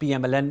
PMLN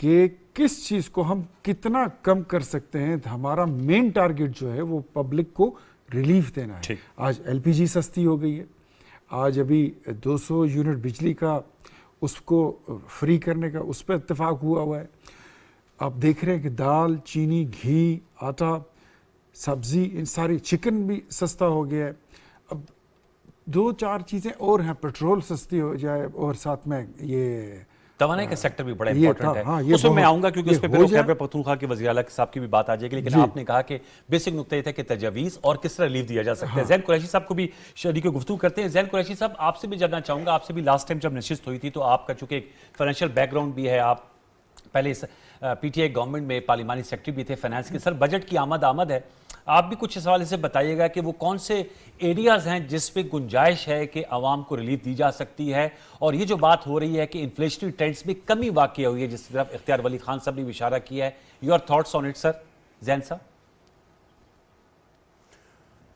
کہ کس چیز کو ہم کتنا کم کر سکتے ہیں. ہمارا مین ٹارگٹ جو ہے وہ پبلک کو ریلیف دینا ہے. آج ایل پی جی سستی ہو گئی ہے, آج ابھی 200 یونٹ بجلی کا اس کو فری کرنے کا اس پہ اتفاق ہوا ہے. آپ دیکھ رہے ہیں کہ دال, چینی, گھی, آٹا, سبزی, ان ساری, چکن بھی سستا ہو گیا ہے. اب 2-4 چیزیں اور ہیں, پیٹرول سستی ہو جائے اور ساتھ میں یہ توانائی کا سیکٹر بھی بڑا امپورٹنٹ ہے. ہاں, اس میں آؤں گا کیونکہ اس پہ پھر خیبر پختونخوا کے وزیر اعلیٰ صاحب کی بھی بات آ جائے گی, لیکن آپ نے کہا کہ بیسک نقطہ یہ تھا کہ تجاویز اور کس طرح ریلیف دیا جا سکتا ہے. زین قریشی صاحب کو بھی شریک گفتگو کرتے ہیں. زین قریشی صاحب, آپ سے بھی جاننا چاہوں گا, آپ سے بھی لاسٹ ٹائم جب نشست ہوئی تھی تو آپ کا چونکہ ایک فائنینشیل بیک گراؤنڈ بھی ہے, آپ پہلے پی ٹی آئی گورنمنٹ میں پارلیمانی سیکرٹری بھی تھے فائنانس کے. سر بجٹ کی آمد ہے, آپ بھی کچھ اس حوالے سے بتائیے گا کہ وہ کون سے ایریاز ہیں جس پہ گنجائش ہے کہ عوام کو ریلیف دی جا سکتی ہے, اور یہ جو بات ہو رہی ہے کہ انفلیشنری ٹرینڈز میں کمی واقع ہوئی ہے جس طرف اختیار ولی خان صاحب نے بھی اشارہ کیا ہے. Your thoughts on it sir Zain صاحب.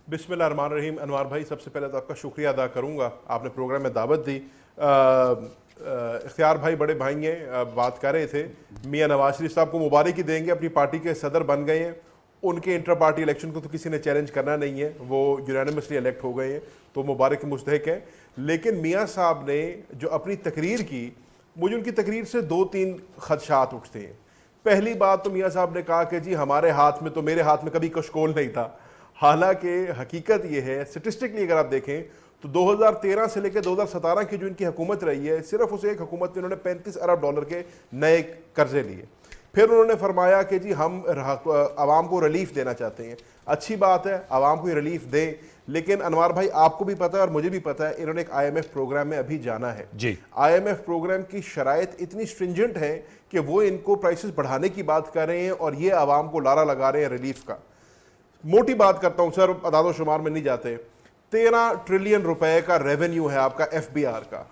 بسم اللہ الرحمن الرحیم. انوار بھائی, سب سے پہلے تو آپ کا شکریہ ادا کروں گا, آپ نے پروگرام میں دعوت دی. اختیار بھائی بڑے بھائی ہیں, بات کر رہے تھے, میاں نواز شریف صاحب کو مبارکی دیں گے, اپنی پارٹی کے صدر بن گئے ہیں. ان کے انٹر پارٹی الیکشن کو تو کسی نے چیلنج کرنا نہیں ہے, وہ یونینیمسلی الیکٹ ہو گئے ہیں, تو مبارک کے مستحق ہیں. لیکن میاں صاحب نے جو اپنی تقریر کی, مجھے ان کی تقریر سے 2-3 خدشات اٹھتے ہیں. پہلی بات تو میاں صاحب نے کہا کہ جی ہمارے ہاتھ میں تو, میرے ہاتھ میں کبھی کشکول نہیں تھا. حالانکہ حقیقت یہ ہے, اسٹیٹسٹکلی اگر آپ دیکھیں تو 2013 سے لے کے 2017 کی جو ان کی حکومت رہی ہے, صرف اس ایک حکومت میں انہوں نے 35 ارب ڈالر کے نئے قرضے لیے. پھر انہوں نے فرمایا کہ جی ہم عوام کو ریلیف دینا چاہتے ہیں. اچھی بات ہے, عوام کو یہ ریلیف دیں, لیکن انوار بھائی آپ کو بھی پتہ ہے اور مجھے بھی پتہ ہے, انہوں نے ایک آئی ایم ایف پروگرام میں ابھی جانا ہے. آئی ایم ایف پروگرام کی شرائط اتنی سٹرنجنٹ ہیں کہ وہ ان کو پرائسز بڑھانے کی بات کر رہے ہیں اور یہ عوام کو لارا لگا رہے ہیں ریلیف کا. موٹی بات کرتا ہوں سر, اعداد و شمار میں نہیں جاتے, 13 ٹریلین روپے کا ریونیو ہے آپ کا ایف بی آر کا,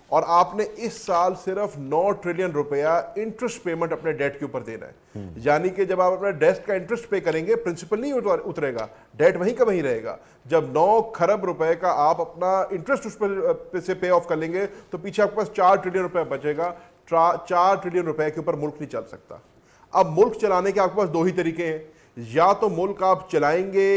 اور آپ نے اس سال صرف 9 ٹریلین روپیہ انٹرسٹ پیمنٹ اپنے ڈیٹ کے اوپر دینا ہے. یعنی کہ جب آپ اپنے ڈیٹ کا انٹرسٹ پے کریں گے, پرنسپل نہیں اترے گا, ڈیٹ وہیں کا وہیں رہے گا. جب 9 کھرب روپے کا آپ اپنا انٹرسٹ اس پر سے پے آف کر لیں گے تو پیچھے آپ کے پاس 4 ٹریلین روپے بچے گا. 4 ٹریلین روپے کے اوپر ملک نہیں چل سکتا. اب ملک چلانے کے آپ کے پاس 2 ہی طریقے ہیں, یا تو ملک آپ چلائیں گے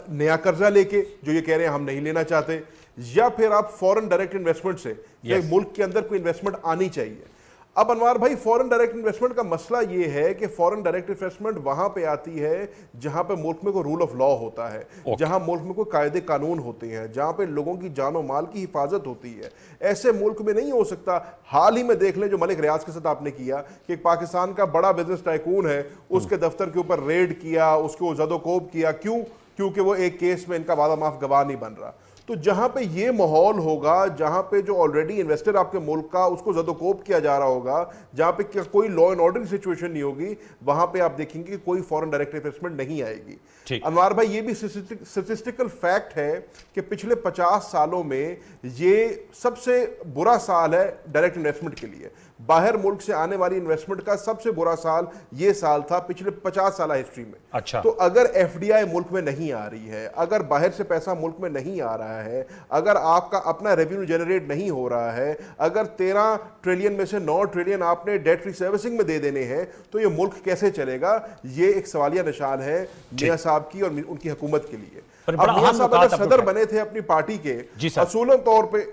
نیا قرضہ لے کے, جو یہ کہہ رہے ہیں ہم نہیں لینا چاہتے, یا پھر آپ فورن ڈائریکٹ انویسٹمنٹ سے, کہ ملک کے اندر کوئی انویسٹمنٹ آنی چاہیے. اب انوار بھائی, فورن ڈائریکٹ انویسٹمنٹ کا مسئلہ یہ ہے کہ فورن ڈائریکٹ انویسٹمنٹ وہاں پہ آتی ہے جہاں پہ ملک میں کوئی رول آف لا ہوتا ہے, جہاں ملک میں کوئی قاعدے قانون ہوتے ہیں, جہاں پہ لوگوں کی جان و مال کی حفاظت ہوتی ہے. ایسے ملک میں نہیں ہو سکتا. حال ہی میں دیکھ لیں جو ملک ریاض کے ساتھ آپ نے کیا, کہ ایک پاکستان کا بڑا بزنس ٹائکون ہے, اس کے دفتر کے اوپر ریڈ کیا, اس کو زد و کوب کیا. کیوں؟ کیونکہ وہ ایک کیس میں ان کا وعدہ معاف گواہ نہیں بن رہا. تو جہاں پہ یہ ماحول ہوگا, جہاں پہ جو آلریڈی انویسٹر آپ کے ملک کا اس کو زد و کوب کیا جا رہا ہوگا, جہاں پہ کوئی لا اینڈ آرڈر کی سچویشن نہیں ہوگی, وہاں پہ آپ دیکھیں گے کہ کوئی فورن ڈائریکٹ انویسٹمنٹ نہیں آئے گی. انوار بھائی, یہ بھی اسٹیٹسٹیکل فیکٹ ہے کہ پچھلے 50 سالوں میں یہ سب سے برا سال ہے ڈائریکٹ انویسٹمنٹ کے لیے. باہر ملک سے آنے والی انویسٹمنٹ کا سب سے برا سال یہ سال تھا پچھلے 50 سالہ ہسٹری میں. تو اگر ایف ڈی آئی ملک میں نہیں آ رہی ہے, اگر باہر سے پیسہ ملک میں نہیں آ رہا ہے, اگر آپ کا اپنا ریونیو جنریٹ نہیں ہو رہا ہے, اگر 13 ٹریلین میں سے 9 ٹریلین آپ نے ڈیٹ فری سروسنگ میں دے دینے ہیں, تو یہ ملک کیسے چلے گا؟ یہ ایک سوالیہ نشان ہے میاں صاحب کی اور ان کی حکومت کے لیے. اب میاں صاحب اگر صدر بنے تھے اپنی پارٹی کے, اصولاً طور پہ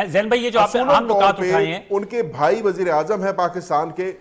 زین بھائی, یہ جو آپ نے عام نکات اٹھائے ہیں, ان کے بھائی وزیر اعظم ہے پاکستان کے,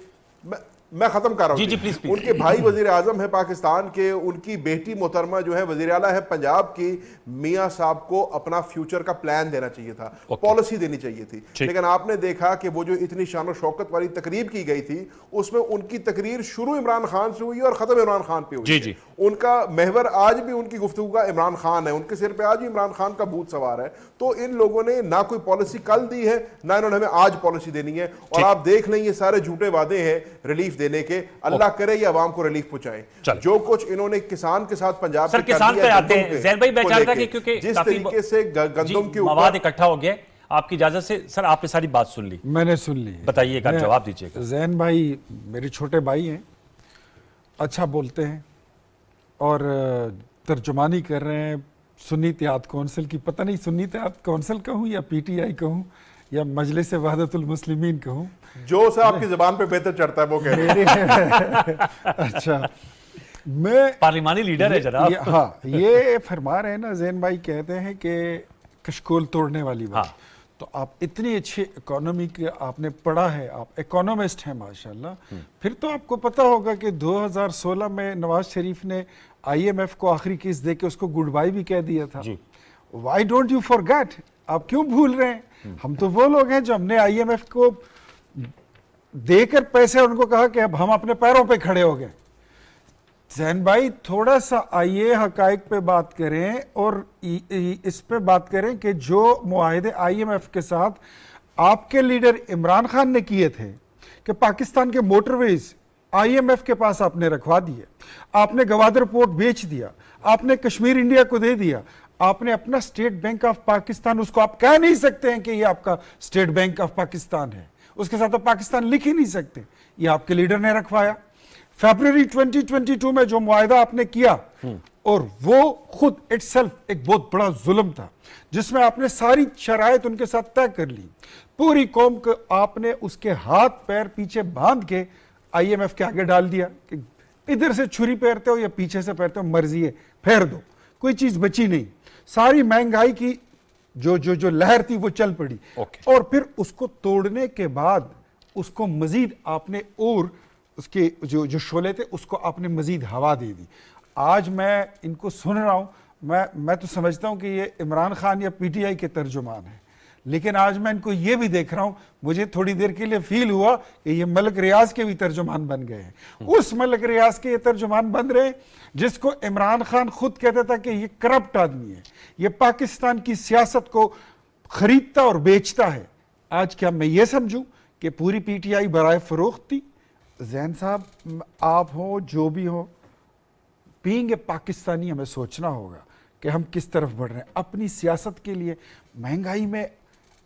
میں ختم کر رہا ہوں, ان کے بھائی وزیر اعظم ہے پاکستان کے, ان کی بیٹی محترمہ جو ہے وزیر اعلیٰ ہے پنجاب کی. میاں صاحب کو اپنا فیوچر کا پلان دینا چاہیے تھا, پالیسی دینی چاہیے تھی. لیکن آپ نے دیکھا کہ وہ جو اتنی شان و شوکت والی تقریب کی گئی تھی, اس میں ان کی تقریر شروع عمران خان سے ہوئی اور ختم عمران خان پہ ہوئی. ان کا محور آج بھی ان کی گفتگو کا عمران خان ہے, ان کے سر پہ آج بھی عمران خان کا بھوت سوار ہے. تو ان لوگوں نے نہ کوئی پالیسی کل دی ہے, نہ انہوں نے ہمیں آج پالیسی دینی ہے. اور آپ دیکھ لیں یہ سارے جھوٹے وعدے ہیں ریلیف دینے کے. اللہ کرے یہ عوام کو ریلیف پہنچائیں. جو کچھ انہوں نے کسان کے ساتھ پنجاب میں کسان پہ آتے ہیں زین بھائی, میں چاہتا کہ کیونکہ جس طریقے سے گندم کے مواد اکٹھا ہو گیا, آپ کی اجازت سے سر, آپ نے ساری بات سن لی, میں نے سن لی, بتائیے گا, جواب دیجیے گا. زین بھائی میرے چھوٹے بھائی ہیں, اچھا بولتے ہیں اور ترجمانی کر رہے ہیں سنی اتحاد کونسل کی. پتہ نہیں سنی اتحاد کونسل کہوں یا پی ٹی آئی کہوں, یا مجلس وحدت المسلمین کہوں. جو سے آپ کی زبان پہ بہتر چڑھتا ہے وہ کہہ رہے ہیں. اچھا میں پارلیمانی لیڈر ہے جناب. ہاں یہ فرما رہے ہیں نا، زین بھائی کہتے ہیں کہ کشکول توڑنے والی بات. تو آپ اتنی اچھی اکانومی کے آپ نے پڑھا ہے، آپ اکانومسٹ ہیں ماشاءاللہ، پھر تو آپ کو پتہ ہوگا کہ 2016 میں نواز شریف نے آئی ایم ایف کو آخری کیس دے کے اس کو گڈ بائی بھی کہہ دیا تھا. Why don't you forget? آپ کیوں بھول رہے ہیں؟ ہم تو وہ لوگ ہیں جو ہم نے آئی ایم ایف کو دے کر پیسے ان کو کہا کہ اب ہم اپنے پیروں پہ کھڑے ہو گئے. زین بھائی تھوڑا سا آئیے حقائق پہ بات کریں اور اس پہ بات کریں کہ جو معاہدے آئی ایم ایف کے ساتھ آپ کے لیڈر عمران خان نے کیے تھے کہ پاکستان کے motorways I M F کے پاس آپ نے رکھوا دیے، آپ نے گوادر پورٹ بیچ دیا، آپ نے کشمیر انڈیا کو دے دیا، آپ نے اپنا اسٹیٹ بینک آف پاکستان، اس کو آپ کہہ نہیں سکتے ہیں کہ یہ آپ کا اسٹیٹ بینک آف پاکستان ہے، اس کے ساتھ آپ پاکستان لکھ ہی نہیں سکتے، یہ آپ کے لیڈر نے رکھوایا. فیبروری 2022 میں جو معاہدہ آپ نے کیا، اور وہ خود اٹ سیلف ایک بہت بڑا ظلم تھا جس میں آپ نے ساری شرائط ان کے ساتھ طے کر لی. پوری قوم کو آپ نے اس کے ہاتھ پیر پیچھے باندھ کے آئی ایم ایف کے آگے ڈال دیا کہ ادھر سے چھری پھیرتے ہو یا پیچھے سے پھیرتے ہو، مرضی ہے پھیر دو. کوئی چیز بچی نہیں، ساری مہنگائی کی جو لہر تھی وہ چل پڑی. اور پھر اس کو توڑنے کے بعد اس کو مزید آپ نے اور اس کے جو شعلے تھے اس کو آپ نے مزید ہوا دے دی. آج میں ان کو سن رہا ہوں، میں تو سمجھتا ہوں کہ یہ عمران خان یا پی ٹی آئی کے ترجمان ہیں، لیکن آج میں ان کو یہ بھی دیکھ رہا ہوں، مجھے تھوڑی دیر کے لیے فیل ہوا کہ یہ ملک ریاض کے بھی ترجمان بن گئے ہیں. اس ملک ریاض کے یہ ترجمان بن رہے ہیں جس کو عمران خان خود کہتا تھا کہ یہ کرپٹ آدمی ہے، یہ پاکستان کی سیاست کو خریدتا اور بیچتا ہے. آج کیا میں یہ سمجھوں کہ پوری پی ٹی آئی برائے فروخت تھی؟ زین صاحب آپ ہو جو بھی ہو، بینگ اے پاکستانی ہمیں سوچنا ہوگا کہ ہم کس طرف بڑھ رہے ہیں اپنی سیاست کے لیے. مہنگائی میں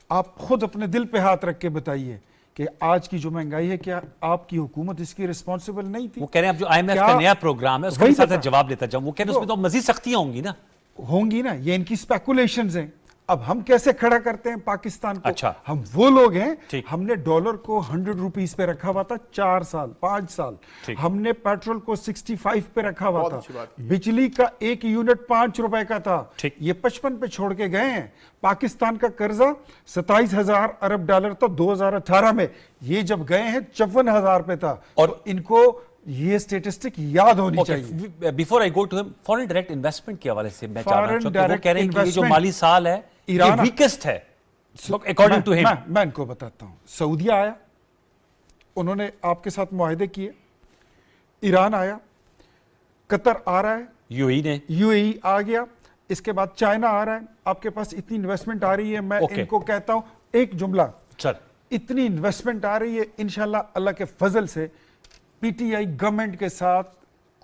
آپ خود اپنے دل پہ ہاتھ رکھ کے بتائیے کہ آج کی جو مہنگائی ہے، کیا آپ کی حکومت اس کی رسپانسبل نہیں تھی؟ وہ کہہ رہے ہیں اب جو آئی ایم ایف کا نیا پروگرام ہے اس کا ساتھ جواب لیتا جاؤں، وہ کہہ رہے ہیں اس میں تو مزید سختیاں ہوں گی نا. ہوں گی نا، یہ ان کی سپیکولیشنز ہیں. اب ہم کیسے کھڑا کرتے ہیں پاکستان کو؟ اچھا. ہم وہ لوگ ہیں، ہم نے ڈالر کو 100 روپیز پہ رکھا ہوا تھا 4 سال 5 سال، ہم نے پیٹرول کو 65 پہ رکھا ہوا تھا، بجلی کا 1 یونٹ 5 روپے کا تھا، یہ 55 پہ چھوڑ کے گئے ہیں. پاکستان کا قرضہ 27,000 ارب ڈالر تھا 2018 میں، یہ جب گئے ہیں 54,000 پہ تھا. اور ان کو یہ سٹیٹسٹک یاد ہونی چاہیے. بیفور آئی گو ٹو ہم، فورن ڈائریکٹ انویسٹمنٹ کے حوالے سے میں چاہ رہا ہوں کہ وہ کہہ رہے ہیں کہ یہ جو مالی سال ہے یہ ویکسٹ ہے اکارڈنگ ٹو ہم. میں ان کو بتاتا ہوں، سعودیہ آیا، انہوں نے آپ کے ساتھ معاہدے کیے، ایران آیا، قطر آ رہا ہے، یو اے آ گیا، اس کے بعد چائنا آ رہا ہے. آپ کے پاس اتنی انویسٹمنٹ آ رہی ہے، میں ان کو کہتا ہوں ایک جملہ، اتنی انویسٹمنٹ آ رہی ہے، انشاءاللہ اللہ کے فضل سے پی ٹی آئی گورنمنٹ کے ساتھ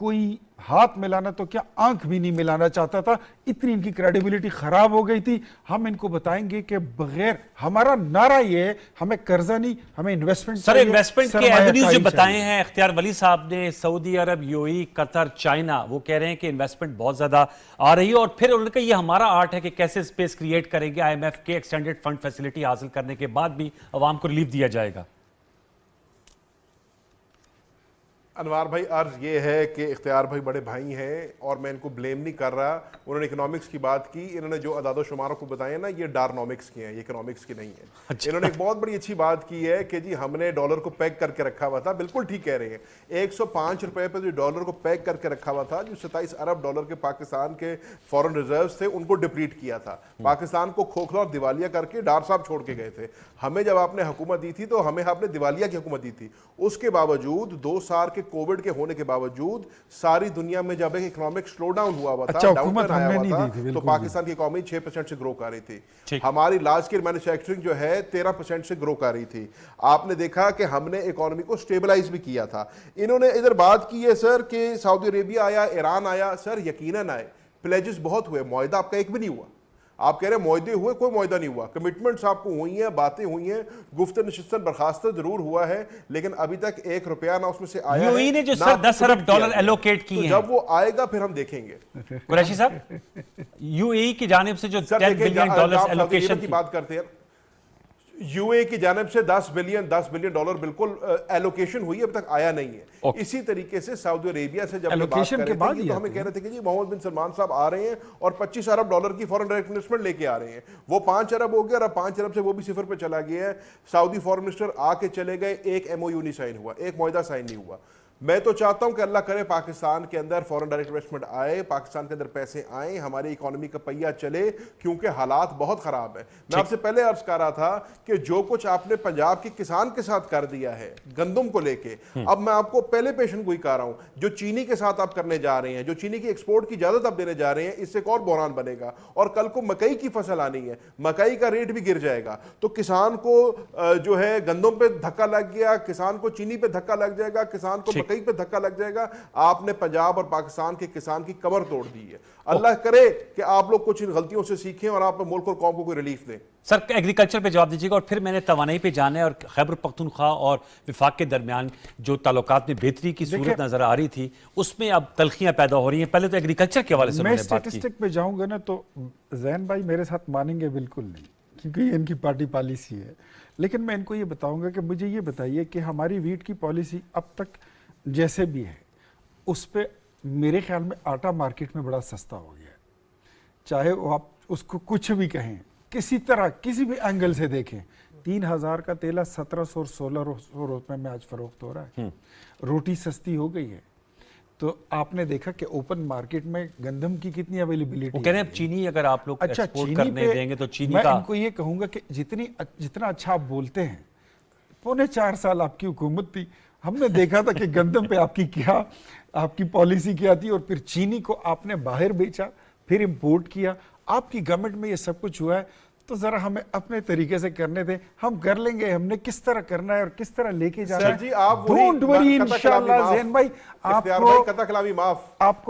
کوئی ہاتھ ملانا تو کیا آنکھ بھی نہیں ملانا چاہتا تھا، اتنی ان کی کریڈیبلٹی خراب ہو گئی تھی. ہم ان کو بتائیں گے کہ بغیر، ہمارا نعرہ یہ ہے ہمیں قرضہ نہیں، ہمیں انویسٹمنٹ. سر انویسٹمنٹ کے ایونیوز جو بتائے ہیں اختیار ولی صاحب نے، سعودی عرب، یو اے، قطر، چائنا، وہ کہہ رہے ہیں کہ انویسٹمنٹ بہت زیادہ آ رہی ہے، اور پھر انہوں نے کہا یہ ہمارا آرٹ ہے کہ کیسے اسپیس کریٹ کریں گے، آئی ایم ایف کے ایکسٹینڈڈ فنڈ فیسلٹی حاصل کرنے کے بعد بھی عوام کو ریلیف دیا جائے گا. انوار بھائی عرض یہ ہے کہ اختیار بھائی بڑے بھائی ہیں اور میں ان کو بلیم نہیں کر رہا. انہوں نے اکنامکس کی بات کی، انہوں نے جو اعداد و شماروں کو بتایا نا یہ ڈارنامکس کی ہیں، یہ اکنامکس کی نہیں ہے. انہوں نے ایک بہت بڑی اچھی بات کی ہے کہ جی ہم نے ڈالر کو پیگ کر کے رکھا ہوا تھا. بالکل ٹھیک کہہ رہے ہیں، 105 روپے پہ جو ڈالر کو پیگ کر کے رکھا ہوا تھا، جو 27 ارب ڈالر کے پاکستان کے فورن ریزروز تھے ان کو ڈپلیٹ کیا تھا، پاکستان کو کھوکھلا اور دیوالیہ کر کے ڈار صاحب چھوڑ کے گئے تھے. ہمیں جب آپ نے حکومت دی تھی تو ہمیں آپ نے دیوالیہ کی حکومت دی تھی. اس کے باوجود 2 سال کے کووڈ کے ہونے کے باوجود ساری دنیا میں جب ایک اکنامک سلو ڈاؤن ہوا ہوا تھا، ڈاؤن ٹرن آیا ہوا تھا، تو پاکستان کی اکانومی 6% سے گرو کر رہی تھی. ہماری لارج اسکیل مینوفیکچرنگ جو ہے 13% سے گرو کر رہی تھی. آپ نے دیکھا کہ ہم نے اکانومی کو سٹیبلائز بھی کیا تھا. انہوں نے ادھر بات کی ہے سر کہ سعودی عربیہ آیا، ایران آیا. سر یقیناً آئے، پلیجز بہت ہوئے، معاہدہ آپ کا ایک بھی نہیں ہوا. آپ کہہ رہے ہیں معاہدے ہوئے، کوئی معاہدہ نہیں ہوا. کمٹمنٹس آپ کو ہوئی ہیں، باتیں ہوئی ہیں، گفتن نشستن برخاستہ ضرور ہوا ہے، لیکن ابھی تک 1 روپیہ نہ اس میں سے آیا ہے. یو اے نے جو سر 10 ارب ڈالر ایلوکیٹ کی ہیں، جب وہ آئے گا پھر ہم دیکھیں گے. قریشی صاحب، یو اے کی جانب سے جو 10 بلین ڈالرز ایلوکیشن کی بات کرتے ہیں، یو اے کی جانب سے 10 بلین ڈالر بالکل ایلوکیشن ہوئی ہے، اب تک آیا نہیں ہے. اسی طریقے سے سعودی عربیہ سے جب ہم بات کر رہے تھے تو ہمیں کہہ رہے تھے کہ جی محمد بن سلمان صاحب آ رہے ہیں اور 25 ارب ڈالر کی فورن ڈائریکٹ انویسٹمنٹ لے کے آ رہے ہیں. وہ 5 ارب ہو گیا اور اب 5 ارب سے وہ بھی صفر پہ چلا گیا ہے. سعودی فورن منسٹر آ کے چلے گئے، ایک ایم او یو نہیں سائن ہوا، ایک معاہدہ سائن نہیں ہوا. میں تو چاہتا ہوں کہ اللہ کرے پاکستان کے اندر فورن ڈائریکٹ انویسٹمنٹ آئے، پاکستان کے اندر پیسے آئیں، ہماری اکانومی کا پہیہ چلے، کیونکہ حالات بہت خراب ہیں. میں آپ سے پہلے عرض کر رہا تھا کہ جو کچھ آپ نے پنجاب کے کسان کے ساتھ کر دیا ہے گندم کو لے کے، اب میں آپ کو پہلے پیشن گوئی کر رہا ہوں، جو چینی کے ساتھ آپ کرنے جا رہے ہیں، جو چینی کی ایکسپورٹ کی اجازت آپ دینے جا رہے ہیں، اس سے ایک اور بحران بنے گا. اور کل کو مکئی کی فصل آنی ہے، مکئی کا ریٹ بھی گر جائے گا، تو کسان کو جو ہے گندم پہ دھکا لگ گیا، کسان کو چینی پہ دھکا لگ جائے گا، کسان کو مکئی پہ دھکا لگ جائے گا. آپ نے پنجاب اور پاکستان کے کسان کی کمر توڑ دی ہے. اللہ کرے کہ آپ لوگ کچھ ان غلطیوں سے سیکھیں اور آپ ملک اور قوم کو کوئی ریلیف دیں. سر ایگریکلچر پہ جواب دیجیے گا، اور پھر میں نے توانائی پہ جانا ہے اور خیبر پختونخوا اور وفاق کے درمیان جو تعلقات میں بہتری کی صورت نظر آ رہی تھی اس میں اب تلخیاں پیدا ہو رہی ہیں. پہلے تو ایگریکلچر کے حوالے سے میں میں نے بات کی. اسٹیٹسٹک پہ جاؤں گا نا تو زین بھائی میرے ساتھ مانیں گے بالکل نہیں، کیونکہ یہ ان کی پارٹی پالیسی ہے. لیکن میں ان کو یہ بتاؤں گا کہ مجھے یہ بتائیے کہ ہماری ویٹ کی پالیسی اب تک جیسے بھی ہے اس پہ میرے خیال میں آٹا مارکیٹ میں بڑا سستا ہو گیا ہے. چاہے وہ آپ اس کو کچھ بھی کہیں، کسی طرح کسی بھی اینگل سے دیکھیں، 3000 کا تیلا 1700 اور 1600 روپے میں آج فروخت ہو رہا ہے. روٹی سستی ہو گئی ہے. تو آپ نے دیکھا کہ اوپن مارکیٹ میں گندم کی کتنی اویلیبلٹی. وہ کہہ رہے ہیں چینی اگر آپ لوگ ایکسپورٹ کرنے دیں گے تو چینی میں کا، ان کو یہ کہوں گا کہ جتنا اچھا آپ بولتے ہیں، 4.5 سال آپ کی حکومت تھی، ہم نے دیکھا تھا کہ گندم پہ آپ کی پالیسی کیا تھی، اور پھر چینی کو آپ نے باہر بیچا، پھر امپورٹ کیا. آپ کی گورنمنٹ میں یہ سب کچھ ہوا ہے، تو ذرا ہمیں اپنے طریقے سے کرنے دیں. ہم کر لیں گے، ہم نے کس طرح کرنا ہے اور کس طرح لے کے جانا ہے. جی آپ ڈونٹ وری انشاءاللہ. زین بھائی قطع کلامی معاف، آپ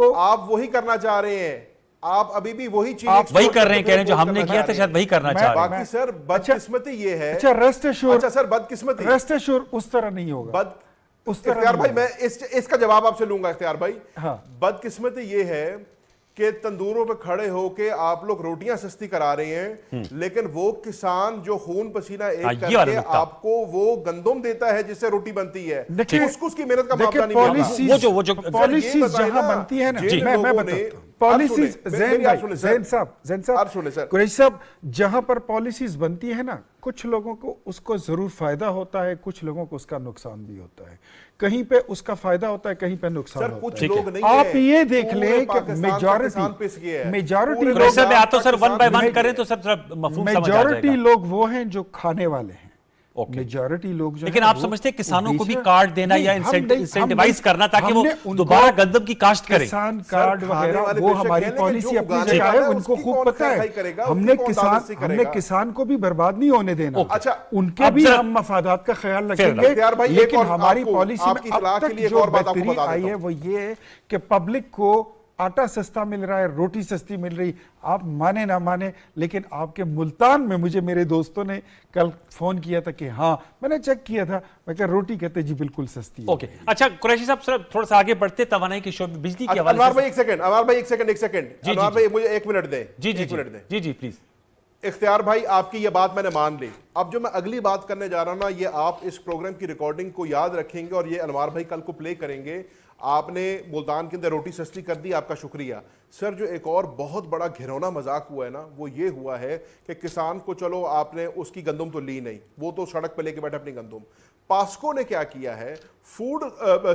وہی کرنا چاہ رہے ہیں، آپ ابھی بھی وہی چیز وہی کر رہے ہیں، کہہ رہے ہیں جو ہم نے کیا تھا شاید وہی کرنا چاہ رہے ہیں. باقی سر بدقسمتی یہ ہے. اچھا ریسٹ ایشور، اچھا سر بدقسمتی، ریسٹ ایشور اس طرح نہیں ہوگا. اختیار بھائی میں اس کا جواب آپ سے لوں گا. اختیار بھائی بدقسمتی یہ ہے کہ تندوروں پہ کھڑے ہو کے آپ لوگ روٹیاں سستی کرا رہے ہیں، لیکن وہ کسان جو خون پسینہ ایک کر کے آپ کو وہ گندم دیتا ہے جس سے روٹی بنتی ہے، اس کو اس کی محنت کا معاوضہ نہیں ملتا. وہ جو پالیسیز جہاں بنتی ہے نا، میں بتاتا ہوں پالیسیز. زین صاحب، قریشی صاحب، جہاں پر پالیسیز بنتی ہے نا، کچھ لوگوں کو اس کو ضرور فائدہ ہوتا ہے، کچھ لوگوں کو اس کا نقصان بھی ہوتا ہے. کہیں پہ اس کا فائدہ ہوتا ہے، کہیں پہ نقصان ہوتا ہے. آپ یہ دیکھ لیں کہ میجورٹی لوگ وہ ہیں جو کھانے والے ہیں. میجورٹی لوگ جو، لیکن آپ سمجھتے ہیں کسانوں کو بھی کارڈ دینا یا انسینٹیوائز کرنا تاکہ وہ دوبارہ گندم کی کاشت کریں؟ کسان کارڈ وغیرہ وہ ہماری پالیسی اپنی جگہ ہے، ان کو خوب پتہ ہے. ہم نے کسان کو بھی برباد نہیں ہونے دینا، ان کے بھی ہم مفادات کا خیال رکھیں گے. لیکن ہماری پالیسی میں اب تک جو بہتری آئی ہے وہ یہ ہے کہ پبلک کو آٹا سستا مل رہا ہے، روٹی سستی مل رہی. آپ مانے نہ مانے، لیکن آپ کے ملتان میں مجھے میرے دوستوں نے کل فون کیا تھا کہ ہاں، میں نے چیک کیا تھا، میں کہا روٹی کہتے جی بالکل سستی ہے. اوکے اچھا قریشی صاحب تھوڑا سا آگے بڑھتے توانائی کے شعبے بجلی کے حوالے سے. انوار بھائی ایک سیکنڈ انوار بھائی مجھے 1 منٹ دیں. جی پلیز. اختیار بھائی آپ کی یہ بات میں نے مان لی. اب جو میں اگلی بات کرنے جا رہا ہوں نا، یہ آپ اس پروگرام کی ریکارڈنگ کو یاد رکھیں گے اور یہ انوار بھائی کل کو پلے کریں گے. آپ نے ملتان کے اندر روٹی سستی کر دی، آپ کا شکریہ. سر جو ایک اور بہت بڑا گھرونا مذاق ہوا ہے نا، وہ یہ ہوا ہے کہ کسان کو چلو آپ نے اس کی گندم تو لی نہیں، وہ تو سڑک پہ لے کے بیٹھا اپنی گندم. پاسکو نے کیا کیا ہے، فوڈ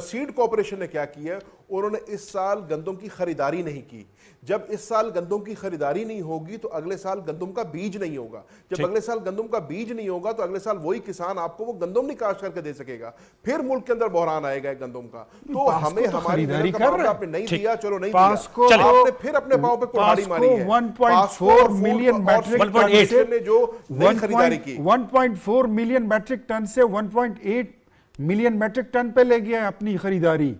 سیڈ کارپوریشن نے کیا کیا ہے، انہوں نے اس سال گندم کی خریداری نہیں کی. جب اس سال گندم کی خریداری نہیں ہوگی تو اگلے سال گندم کا بیج نہیں ہوگا. جب اگلے سال گندم کا بیج نہیں ہوگا تو اگلے سال وہی کسان آپ کو وہ گندم نہیں کاشت کر کے دے سکے گا. پھر ملک کے اندر بحران آئے گا گندم کا. تو ہمیں ہماری محنت کا معاوضہ آپ نے نہیں دیا، چلو نہیں دیا، آپ نے پھر اپنے پاؤں پہ کلہاڑی ماری ہے. 1.4 ملین میٹرک ٹن نے جو نئی خریداری کی، 1.4 ملین میٹرک ٹن سے 1.8 ملین میٹرک ٹن پہ لے گیا ہے اپنی خریداری.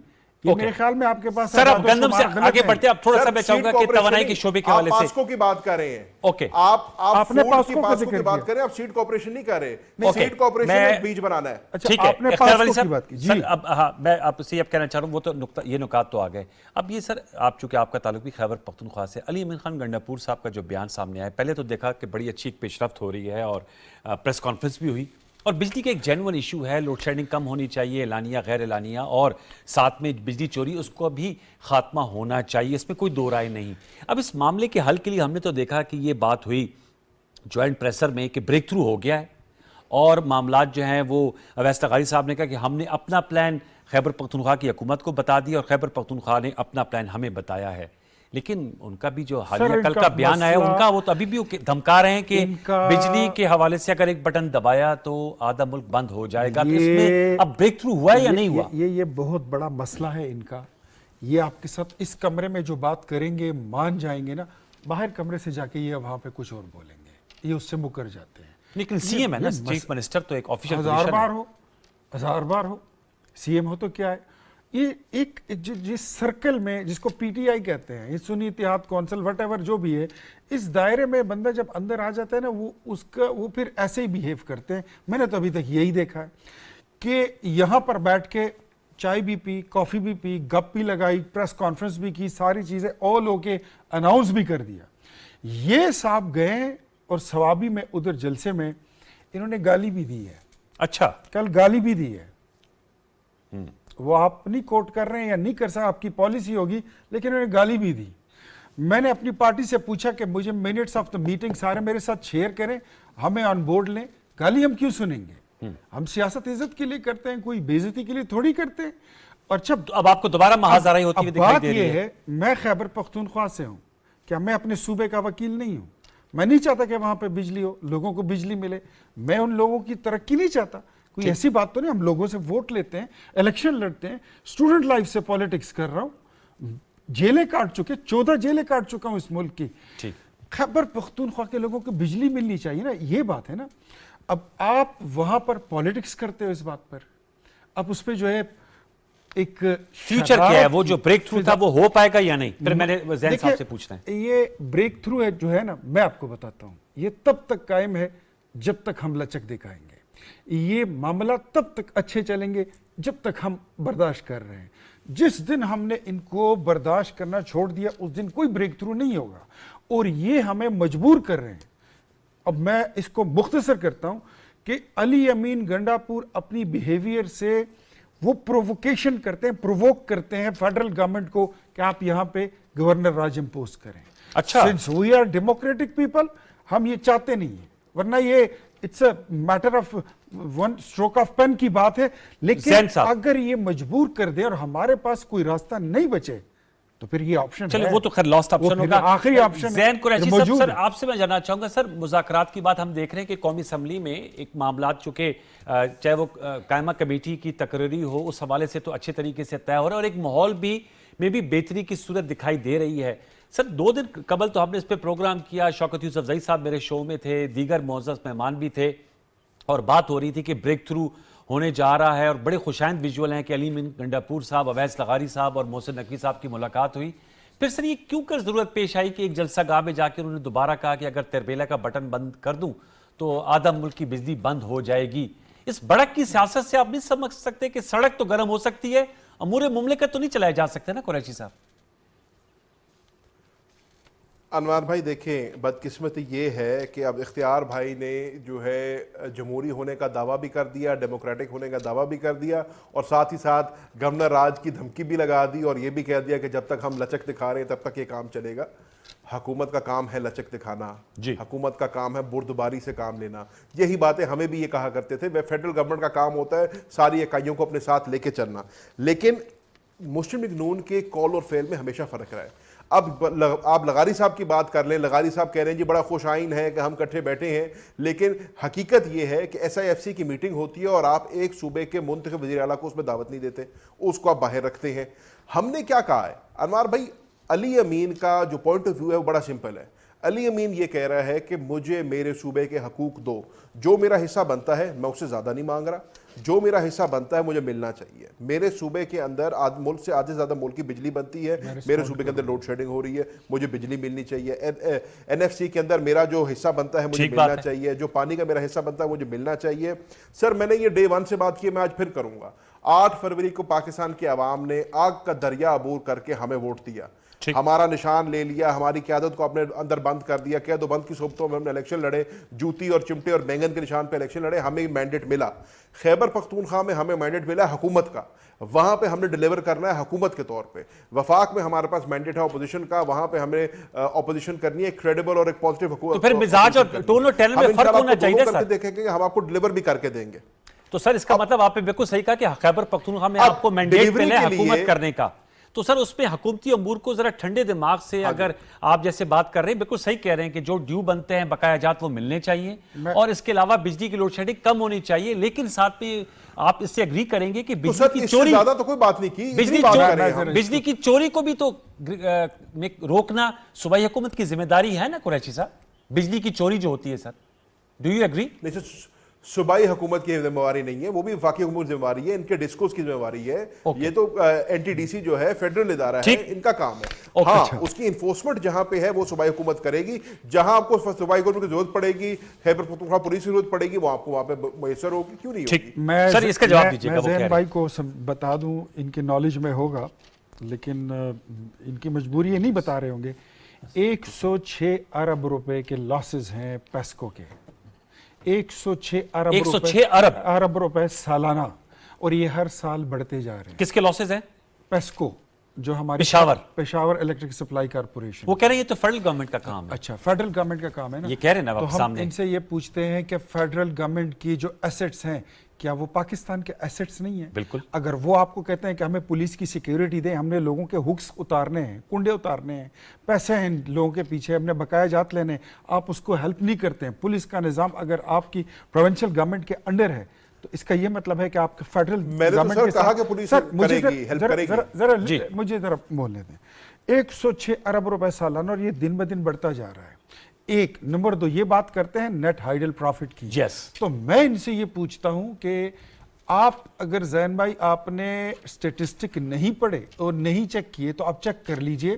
یہ میرے خیال میں آپ کے پاس سر اب گندم سے آگے بڑھتے ہیں، اب تھوڑا سا میں چاہوں گا کہ توانائی کے شعبے کے حوالے سے پاسکو کی بات کر رہے ہیں، اوکے آپ نے پاسکو کی بات کر رہے ہیں، آپ سیڈ کوآپریشن نہیں کر رہے، سیڈ کوآپریشن ایک بیج بنانا ہے. ٹھیک ہے اختیار والی صاحب، سر اب ہاں میں آپ سے اب کہنا چاہ رہا ہوں، وہ تو نقطہ یہ نکات تو آ گئے. اب یہ سر آپ چونکہ آپ کا تعلق بھی خیبر پختونخوا سے، علی امین خان گنڈاپور صاحب کا جو بیان سامنے آیا، پہلے تو دیکھا کہ بڑی اچھی ایک پیش رفت ہو رہی ہے اور پریس کانفرنس بھی ہوئی، اور بجلی کا ایک جینوئن ایشو ہے، لوڈ شیڈنگ کم ہونی چاہیے، اعلانیہ غیر اعلانیہ، اور ساتھ میں بجلی چوری اس کو بھی خاتمہ ہونا چاہیے، اس میں کوئی دو رائے نہیں. اب اس معاملے کے حل کے لیے ہم نے تو دیکھا کہ یہ بات ہوئی جوائنٹ پریسر میں کہ بریک تھرو ہو گیا ہے، اور معاملات جو ہیں وہ اویس لغاری صاحب نے کہا کہ ہم نے اپنا پلان خیبر پختونخوا کی حکومت کو بتا دیا اور خیبر پختونخوا نے اپنا پلان ہمیں بتایا ہے. لیکن ان کا بھی جو حالیہ کل کا بیان آیا ان کا، وہ تو ابھی بھی دھمکا رہے ہیں کہ بجلی کے حوالے سے اگر ایک بٹن دبایا تو آدھا ملک بند ہو جائے گا. تو اس میں اب بریک تھرو ہوا ہے یا نہیں ہوا؟ یہ بہت بڑا مسئلہ ہے ان کا. یہ آپ کے ساتھ اس کمرے میں جو بات کریں گے مان جائیں گے نا، باہر کمرے سے جا کے یہ وہاں پہ کچھ اور بولیں گے، یہ اس سے مکر جاتے ہیں. لیکن سی ایم ہے نا، چیف منسٹر تو ایک آفیشل ہزار بار ہو سی ایم ہو تو کیا ہے. یہ ایک جس سرکل میں، جس کو پی ٹی آئی کہتے ہیں، یہ سنی اتحاد کونسل وٹ ایور جو بھی ہے، اس دائرے میں بندہ جب اندر آ جاتا ہے نا، وہ پھر ایسے ہی بیہیو کرتے ہیں. میں نے تو ابھی تک یہی دیکھا ہے کہ یہاں پر بیٹھ کے چائے بھی پی، کافی بھی پی، گپ بھی لگائی، پریس کانفرنس بھی کی، ساری چیزیں آل ہو کے اناؤنس بھی کر دیا. یہ صاحب گئے اور ثوابی میں ادھر جلسے میں انہوں نے گالی بھی دی ہے. اچھا، کل گالی بھی دی ہے. وہ آپ نہیں کوٹ کر رہے ہیں یا نہیں کر سکتے، آپ کی پالیسی ہوگی، لیکن انہوں نے گالی بھی دی. میں نے اپنی پارٹی سے پوچھا کہ مجھے منٹس آف دا میٹنگ سارے میرے ساتھ شیئر کریں، ہمیں آن بورڈ لیں. گالی ہم کیوں سنیں گے؟ ہم سیاست عزت کے لیے کرتے ہیں، کوئی بے عزتی کے لیے تھوڑی کرتے ہیں. اور جب اب آپ کو دوبارہ محاذ آرائی ہوتی ہوئی دکھائی دے رہی ہے. بات یہ ہے، میں خیبر پختونخوا سے ہوں، کیا میں اپنے صوبے کا وکیل نہیں ہوں؟ میں نہیں چاہتا کہ وہاں پہ بجلی ہو، لوگوں کو بجلی ملے. میں ان لوگوں کی ترقی نہیں چاہتا. کوئی ایسی بات تو نہیں، ہم لوگوں سے ووٹ لیتے ہیں، الیکشن لڑتے ہیں. اسٹوڈنٹ لائف سے پالیٹکس کر رہا ہوں، جیلیں کاٹ چکے، 14 جیلیں کاٹ چکا ہوں اس ملک کی. خیبر پختونخوا کے لوگوں کو بجلی ملنی چاہیے نا، یہ بات ہے نا. اب آپ وہاں پر پالیٹکس کرتے ہو اس بات پر، اب اس پہ جو ہے ایک فیوچر کیا ہے؟ وہ جو بریک تھرو تھا وہ ہو پائے گا یا نہیں؟ پھر میں نے زین صاحب سے پوچھنا ہے. یہ بریک تھرو ہے جو ہے نا، میں آپ کو بتاتا ہوں، یہ تب تک قائم ہے جب تک ہم لچک دکھائیں گے. یہ معاملہ تب تک اچھے چلیں گے جب تک ہم برداشت کر رہے ہیں. جس دن ہم نے ان کو برداشت کرنا چھوڑ دیا اس دن کوئی بریک تھرو نہیں ہوگا، اور یہ ہمیں مجبور کر رہے ہیں. اب میں اس کو مختصر کرتا ہوں کہ علی امین گنڈاپور اپنی بیہیویئر سے وہ پرووکیشن کرتے ہیں، پروووک کرتے ہیں فیڈرل گورنمنٹ کو کہ آپ یہاں پہ گورنر راج امپوز کریں. اچھا، since we are democratic people, ہم یہ چاہتے نہیں ہیں، ورنہ یہ it's a matter of one stroke of pen کی بات ہے. لیکن اگر یہ مجبور کر دے اور ہمارے پاس کوئی راستہ نہیں بچے تو پھر یہ آپشن چلے وہ تو خیر لاسٹ آپشن ہوگا، آخری آپشن. زین قریشی صاحب، سر آپ سے میں جاننا چاہوں گا، سر مذاکرات کی بات ہم دیکھ رہے ہیں کہ قومی اسمبلی میں ایک معاملات چونکہ چاہے وہ قائمہ کمیٹی کی تقرری ہو، اس حوالے سے تو اچھے طریقے سے طے ہو رہا ہے، اور ایک ماحول بھی میں بھی بہتری کی صورت دکھائی دے رہی ہے. سر 2 دن قبل تو ہم نے اس پہ پروگرام کیا، شوکت یوسف زئی صاحب میرے شو میں تھے، دیگر معزز مہمان بھی تھے، اور بات ہو رہی تھی کہ بریک تھرو ہونے جا رہا ہے، اور بڑے خوشائند ویژول ہیں کہ علی امین گنڈاپور صاحب، اویس لغاری صاحب اور محسن نقوی صاحب کی ملاقات ہوئی. پھر سر یہ کیوں کر ضرورت پیش آئی کہ ایک جلسہ گاہ میں جا کے انہوں نے دوبارہ کہا کہ اگر تربیلا کا بٹن بند کر دوں تو آدھا ملک کی بجلی بند ہو جائے گی؟ اس بڑک کی سیاست سے آپ نہیں سمجھ سکتے کہ سڑک تو گرم ہو سکتی ہے، امور مملکت تو نہیں چلائے جا سکتے نا قریشی صاحب؟ انوار بھائی دیکھیں، بدقسمتی یہ ہے کہ اب اختیار بھائی نے جو ہے جمہوری ہونے کا دعویٰ بھی کر دیا، ڈیموکریٹک ہونے کا دعویٰ بھی کر دیا، اور ساتھ ہی ساتھ گورنر راج کی دھمکی بھی لگا دی، اور یہ بھی کہہ دیا کہ جب تک ہم لچک دکھا رہے ہیں تب تک یہ کام چلے گا. حکومت کا کام ہے لچک دکھانا، حکومت کا کام ہے بردباری سے کام لینا. یہی باتیں ہمیں بھی یہ کہا کرتے تھے. فیڈرل گورنمنٹ کا کام ہوتا ہے ساری اکائیوں کو اپنے ساتھ لے کے چلنا، لیکن مسلم لیگ نون کے قول اور فعل میں ہمیشہ فرق رہا ہے. اب آپ لغاری صاحب کی بات کر لیں، لغاری صاحب کہہ رہے ہیں جی بڑا خوش آئین ہے کہ ہم کٹھے بیٹھے ہیں، لیکن حقیقت یہ ہے کہ ایس آئی ایف سی کی میٹنگ ہوتی ہے اور آپ ایک صوبے کے منتخب وزیر اعلیٰ کو اس میں دعوت نہیں دیتے، اس کو آپ باہر رکھتے ہیں. ہم نے کیا کہا ہے انوار بھائی؟ علی امین کا جو پوائنٹ آف ویو ہے وہ بڑا سمپل ہے. علی امین یہ کہہ رہا ہے کہ مجھے میرے صوبے کے حقوق دو, جو میرا حصہ بنتا ہے میں اس سے زیادہ نہیں مانگ رہا, جو میرا حصہ بنتا ہے مجھے ملنا چاہیے. میرے صوبے کے اندر ملک سے آدھے سے زیادہ ملک کی بجلی بنتی ہے, میرے صوبے کے اندر لوڈ شیڈنگ ہو رہی ہے, مجھے بجلی ملنی چاہیے. این ایف سی کے اندر میرا جو حصہ بنتا ہے مجھے ملنا چاہیے, جو پانی کا میرا حصہ بنتا ہے مجھے ملنا چاہیے. سر میں نے یہ ڈے 1 سے بات کی, میں آج پھر کروں گا. 8 فروری کو پاکستان کی عوام نے آگ کا دریا عبور کر کے ہمیں ووٹ دیا, ہمارا نشان لے لیا, ہماری قیادت کو اپنے اندر بند کر دیا. قید و بند کی صورتوں میں ہم نے الیکشن لڑے, جوتی اور چمٹے اور بینگن کے نشان پہ الیکشن لڑے, ہمیں مینڈیٹ ملا. خیبر پختونخوا میں ہمیں مینڈیٹ ملا حکومت کا, وہاں پہ ہم نے ڈیلیور کرنا ہے حکومت کے طور پہ. وفاق میں ہمارے پاس مینڈیٹ ہے اپوزیشن کا, وہاں پہ ہمیں اپوزیشن کرنی ہے, کریڈیبل اور ایک پازیٹیو حکومت. تو پھر مزاج اور ٹون اور ٹینر میں فرق ہونا چاہیے سر. دیکھیں گے ہم آپ کو ڈیلیور بھی کر کے دیں گے. تو سر اس کا مطلب آپ نے بالکل صحیح کہا کہ خیبر پختونخوا میں آپ کو مینڈیٹ ملے حکومت کرنے کا. تو سر اس پہ حکومتی امور کو ذرا ٹھنڈے دماغ سے اگر آپ جیسے بات کر رہے ہیں, بالکل صحیح کہہ رہے ہیں کہ جو ڈیو بنتے ہیں بقایا جات وہ ملنے چاہیے, اور اس کے علاوہ بجلی کی لوڈ شیڈنگ کم ہونی چاہیے. لیکن ساتھ میں آپ اس سے اگری کریں گے کہ بجلی کی چوری, زیادہ تو کوئی بات نہیں کی, بجلی کی چوری کو بھی تو روکنا صوبائی حکومت کی ذمہ داری ہے نا قریشی صاحب. بجلی کی چوری جو ہوتی ہے سر, ڈو یو ایگری؟ صوبائی حکومت کی ذمہ داری نہیں ہے, وہ بھی وفاقی حکومت ذمہ داری ہے, ان کے ڈسکوز کی ذمہ داری ہے. یہ تو این ٹی ڈی سی جو ہے فیڈرل ادارہ ہے, ان کا کام ہے. ہاں اس کی انفورسمنٹ جہاں پہ ہے وہ صوبائی حکومت کرے گی. جہاں آپ کو صوبائی حکومت کی ضرورت پڑے گی, خیبر پختونخوا پولیس کی ضرورت پڑے گی, وہ آپ کو وہاں پہ میسر ہوگی, کیوں نہیں ہوگی. میں سر اس کا جواب دیجیے گا. زین بھائی کو بتا دوں, ان کے نالج میں ہوگا لیکن ان کی مجبوری یہ نہیں بتا رہے ہوں گے. 106 ارب روپے کے لاسز ہیں پیسکو کے, 106 ارب روپے سالانہ, اور یہ ہر سال بڑھتے جا رہے ہیں. کس کے لاسز ہیں؟ پیسکو جو ہماری پشاور الیکٹرک سپلائی کارپوریشن. وہ کہہ رہے ہیں یہ تو فیڈرل گورنمنٹ کا کام ہے. اچھا, فیڈرل گورنمنٹ کا کام ہے نا, یہ کہہ رہے ہیں نا. تو ہم ان سے یہ پوچھتے ہیں کہ فیڈرل گورنمنٹ کی جو ایسٹس ہیں کیا وہ پاکستان کے ایسٹس نہیں ہیں؟ بالکل. اگر وہ آپ کو کہتے ہیں کہ ہمیں پولیس کی سیکیورٹی دیں, ہم نے لوگوں کے ہکس اتارنے ہیں, کنڈے اتارنے ہیں, پیسے ہیں لوگوں کے پیچھے, ہم نے بقایا جات لینے, آپ اس کو ہیلپ نہیں کرتے ہیں. پولیس کا نظام اگر آپ کی پروونشل گورنمنٹ کے انڈر ہے تو اس کا یہ مطلب ہے کہ آپ فیڈرل گورنمنٹ کے ساتھ مجھے ذرا بولنے دیں. 106 ارب روپے سالانہ, اور یہ دن بدن بڑھتا جا رہا ہے. ایک نمبر 2 یہ بات کرتے ہیں نیٹ ہائیڈل پروفٹ کی. تو میں ان سے یہ پوچھتا ہوں کہ آپ اگر زین بھائی آپ نے سٹیٹسٹک نہیں پڑھے اور نہیں چیک کیے تو آپ چیک کر لیجئے.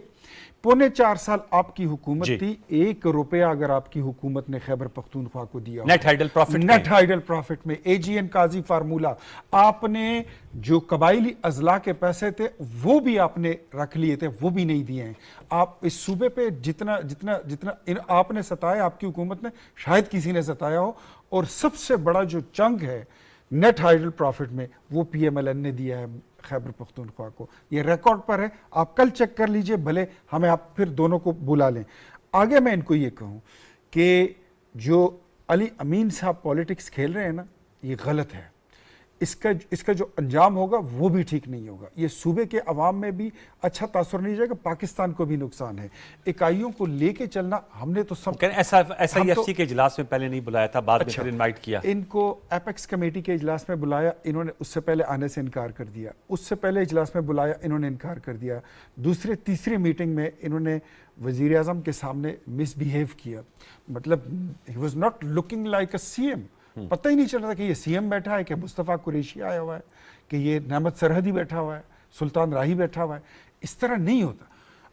4.25 سال آپ کی حکومت تھی, 1 روپیہ اگر آپ کی حکومت نے خیبر پختونخوا کو دیا نیٹ ہائیڈل پروفٹ میں, اے جی این قاضی فارمولا, آپ نے جو قبائلی اضلاع کے پیسے تھے وہ بھی آپ نے رکھ لیے تھے, وہ بھی نہیں دیے ہیں. آپ اس صوبے پہ جتنا جتنا جتنا آپ نے ستایا, آپ کی حکومت نے, شاید کسی نے ستایا ہو, اور سب سے بڑا جو چنک ہے نیٹ ہائیڈل پروفٹ میں وہ پی ایم ایل این نے دیا ہے خیبر پختونخوا کو. یہ ریکارڈ پر ہے, آپ کل چیک کر لیجئے, بھلے ہمیں آپ پھر دونوں کو بلا لیں. آگے میں ان کو یہ کہوں کہ جو علی امین صاحب پولیٹکس کھیل رہے ہیں نا, یہ غلط ہے. اس کا جو انجام ہوگا وہ بھی ٹھیک نہیں ہوگا. یہ صوبے کے عوام میں بھی اچھا تاثر نہیں جائے گا, پاکستان کو بھی نقصان ہے. اکائیوں کو لے کے چلنا, ہم نے تو سب ایسا ایف سی کے اجلاس میں پہلے نہیں بلایا تھا, بعد میں پھر انوائٹ کیا. ان کو ایپیکس کمیٹی کے اجلاس میں بلایا, انہوں نے اس سے پہلے آنے سے انکار کر دیا. اس سے پہلے اجلاس میں بلایا, انہوں نے انکار کر دیا. تیسری میٹنگ میں انہوں نے وزیر اعظم کے سامنے مس بیہیو کیا. مطلب he was not looking like a C M. پتہ ہی نہیں چل رہا کہ یہ سی ایم بیٹھا ہے, کہ مصطفیٰ قریشی آیا ہوا ہے, کہ یہ نعمت سرحدی بیٹھا ہوا ہے, سلطان راہی بیٹھا ہوا ہے. اس طرح نہیں ہوتا.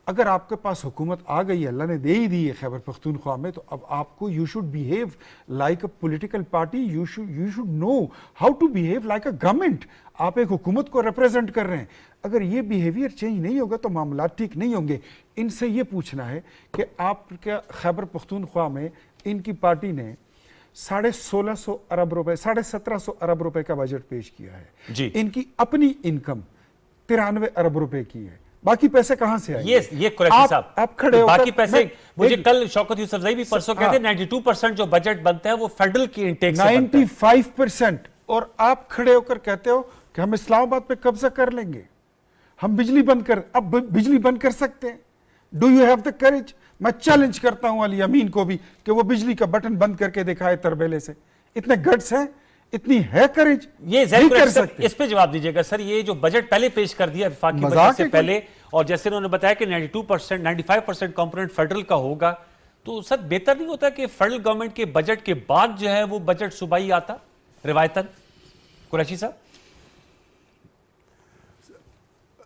اگر آپ کے پاس حکومت آ گئی ہے, اللہ نے دے ہی دی ہے خیبر پختونخوا میں, تو اب آپ کو you should behave like a political party. You should know how to behave like a government. آپ ایک حکومت کو ریپرزینٹ کر رہے ہیں. اگر یہ بیہیویئر چینج نہیں ہوگا تو معاملات ٹھیک نہیں ہوں گے. ان سے یہ پوچھنا ہے کہ آپ کے خیبر پختونخوا میں ان کی پارٹی نے 1650 ارب روپے 1750 ارب روپے کا بجٹ پیش کیا ہے. ان کی اپنی انکم 93 ارب روپے کی ہے. باقی پیسے کہاں سے آئے؟ یہ قریشی صاحب, آپ کھڑے ہو باقی پیسے, مجھے کل شوکت یوسف زئی بھی پرسوں کہتے ہیں 92% جو بجٹ بنتا ہے وہ فیڈرل کی انٹیک سے بنتا ہے. 95%. اور آپ کھڑے ہو کر کہتے ہو کہ ہم اسلام آباد پہ قبضہ کر لیں گے, ہم اب بجلی بند کر سکتے ہیں. Do you have the courage? میں چیلنج کرتا ہوں علی امین کو بھی کہ وہ بجلی کا بٹن بند کر کے دکھائے تربیلے سے. اتنے گٹس ہیں, اتنی ہے کریج, یہ کر سکتے. اس پہ جواب دیجیے گا سر. یہ جو بجٹ پہلے پیش کر دیا وفاقی بجٹ سے پہلے, اور جیسے انہوں نے بتایا کہ 92% 95% کمپوننٹ فیڈرل کا ہوگا, تو سر بہتر نہیں ہوتا کہ فیڈرل گورنمنٹ کے بجٹ کے بعد جو ہے وہ بجٹ صوبائی آتا روایتاً؟ قریشی صاحب.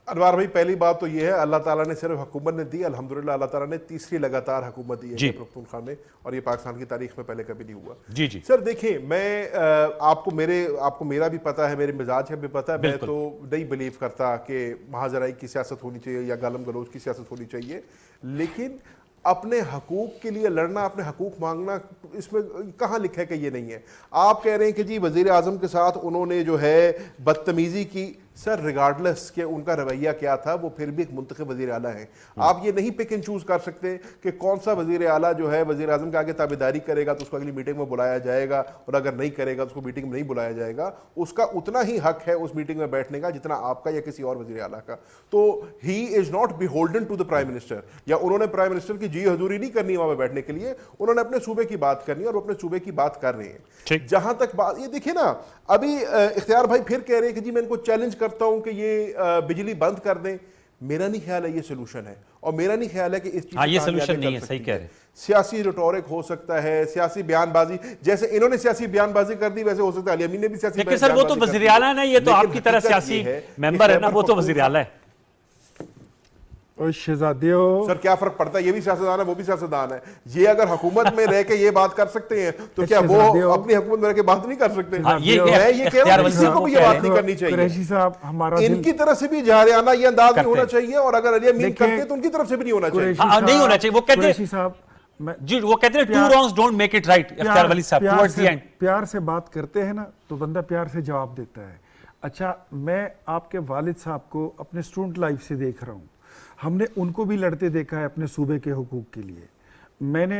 انوار بھائی پہلی بات تو یہ ہے اللہ تعالیٰ نے صرف حکومت نے دی, الحمدللہ اللہ تعالیٰ نے تیسری لگاتار حکومت دی ہے خیبر پختونخوا میں, اور یہ پاکستان کی تاریخ میں پہلے کبھی نہیں ہوا. جی جی سر دیکھیں, میں آپ کو میرا بھی پتہ ہے, میرے مزاج کا بھی پتہ ہے, میں تو نہیں بلیو کرتا کہ محاذرائی کی سیاست ہونی چاہیے یا گالم گلوچ کی سیاست ہونی چاہیے, لیکن اپنے حقوق کے لیے لڑنا, اپنے حقوق مانگنا, اس میں کہاں لکھا ہے کہ یہ نہیں ہے؟ آپ کہہ رہے ہیں کہ جی وزیر اعظم کے ساتھ انہوں نے جو ہے بدتمیزی کی. سر ریگارڈلیس کہ ان کا رویہ کیا تھا, وہ پھر بھی ایک منتخب وزیر اعلیٰ ہیں. آپ یہ نہیں پک اینڈ چوز کر سکتے کہ کون سا وزیر اعلیٰ جو ہے وزیر اعظم کے آگے تابعداری کرے گا تو اس کو اگلی میٹنگ میں بلایا جائے گا, اور اگر نہیں کرے گا تو اس کو میٹنگ میں نہیں بلایا جائے گا. اس کا اتنا ہی حق ہے اس میٹنگ میں بیٹھنے کا جتنا آپ کا یا کسی اور وزیر اعلیٰ کا. تو he is not beholden to the prime minister, یا انہوں نے پرائم منسٹر کی جی حضوری نہیں کرنی وہاں پہ بیٹھنے کے لیے, انہوں نے اپنے صوبے کی بات کرنی ہے اور وہ اپنے صوبے کی بات کر رہے ہیں. جہاں تک بات, یہ دیکھیں نا, ابھی اختیار بھائی پھر کہہ رہے ہیں کہ جی میں ان کو چیلنج کرتا ہوں کہ یہ بجلی بند کر دیں. میرا نہیں خیال ہے یہ سلوشن ہے, اور میرا نہیں خیال ہے کہ اس چیز یہ سلوشن نہیں ہے. صحیح کہہ رہے ہیں. سیاسی ریٹورک ہو سکتا ہے, سیاسی بیان بازی, جیسے انہوں نے سیاسی بیان بازی کر دی ویسے ہو سکتا ہے علی امین نے بھی سیاسی بیان بازی کر دی. لیکن سر وہ تو وزیر اعلیٰ ہے, یہ تو آپ کی طرح سیاسی ممبر ہے نا, وہ تو وزیر اعلیٰ ہے. شہزادیوں سر کیا فرق پڑتا ہے, یہ بھی سیاستدان ہے وہ بھی سیاستدان ہے. یہ اگر حکومت میں رہ کے یہ بات کر سکتے ہیں تو کیا وہ اپنی حکومت میں رہ کے بات نہیں کر سکتے؟ میں یہ کہہ رہا ہوں کسی کو بھی یہ بات نہیں کرنی چاہیے. قریشی صاحب ہمارا ان کی طرف سے بھی جارحانہ یہ انداز نہیں ہونا چاہیے, اور اگر علی امین کرتے تو ان کی طرف سے بھی نہیں ہونا چاہیے. نہیں ہونا چاہیے. وہ کہتے قریشی صاحب جی, وہ کہتے ہیں two wrongs don't make it right. Ikhtiar Wali صاحب ٹورڈز دی اینڈ پیار سے بات کرتے ہیں نا تو بندہ پیار سے جواب دیتا ہے. اچھا, میں آپ کے والد صاحب کو اپنے اسٹوڈنٹ لائف سے دیکھ رہا ہوں, ہم نے ان کو بھی لڑتے دیکھا ہے اپنے صوبے کے حقوق کے لیے. میں نے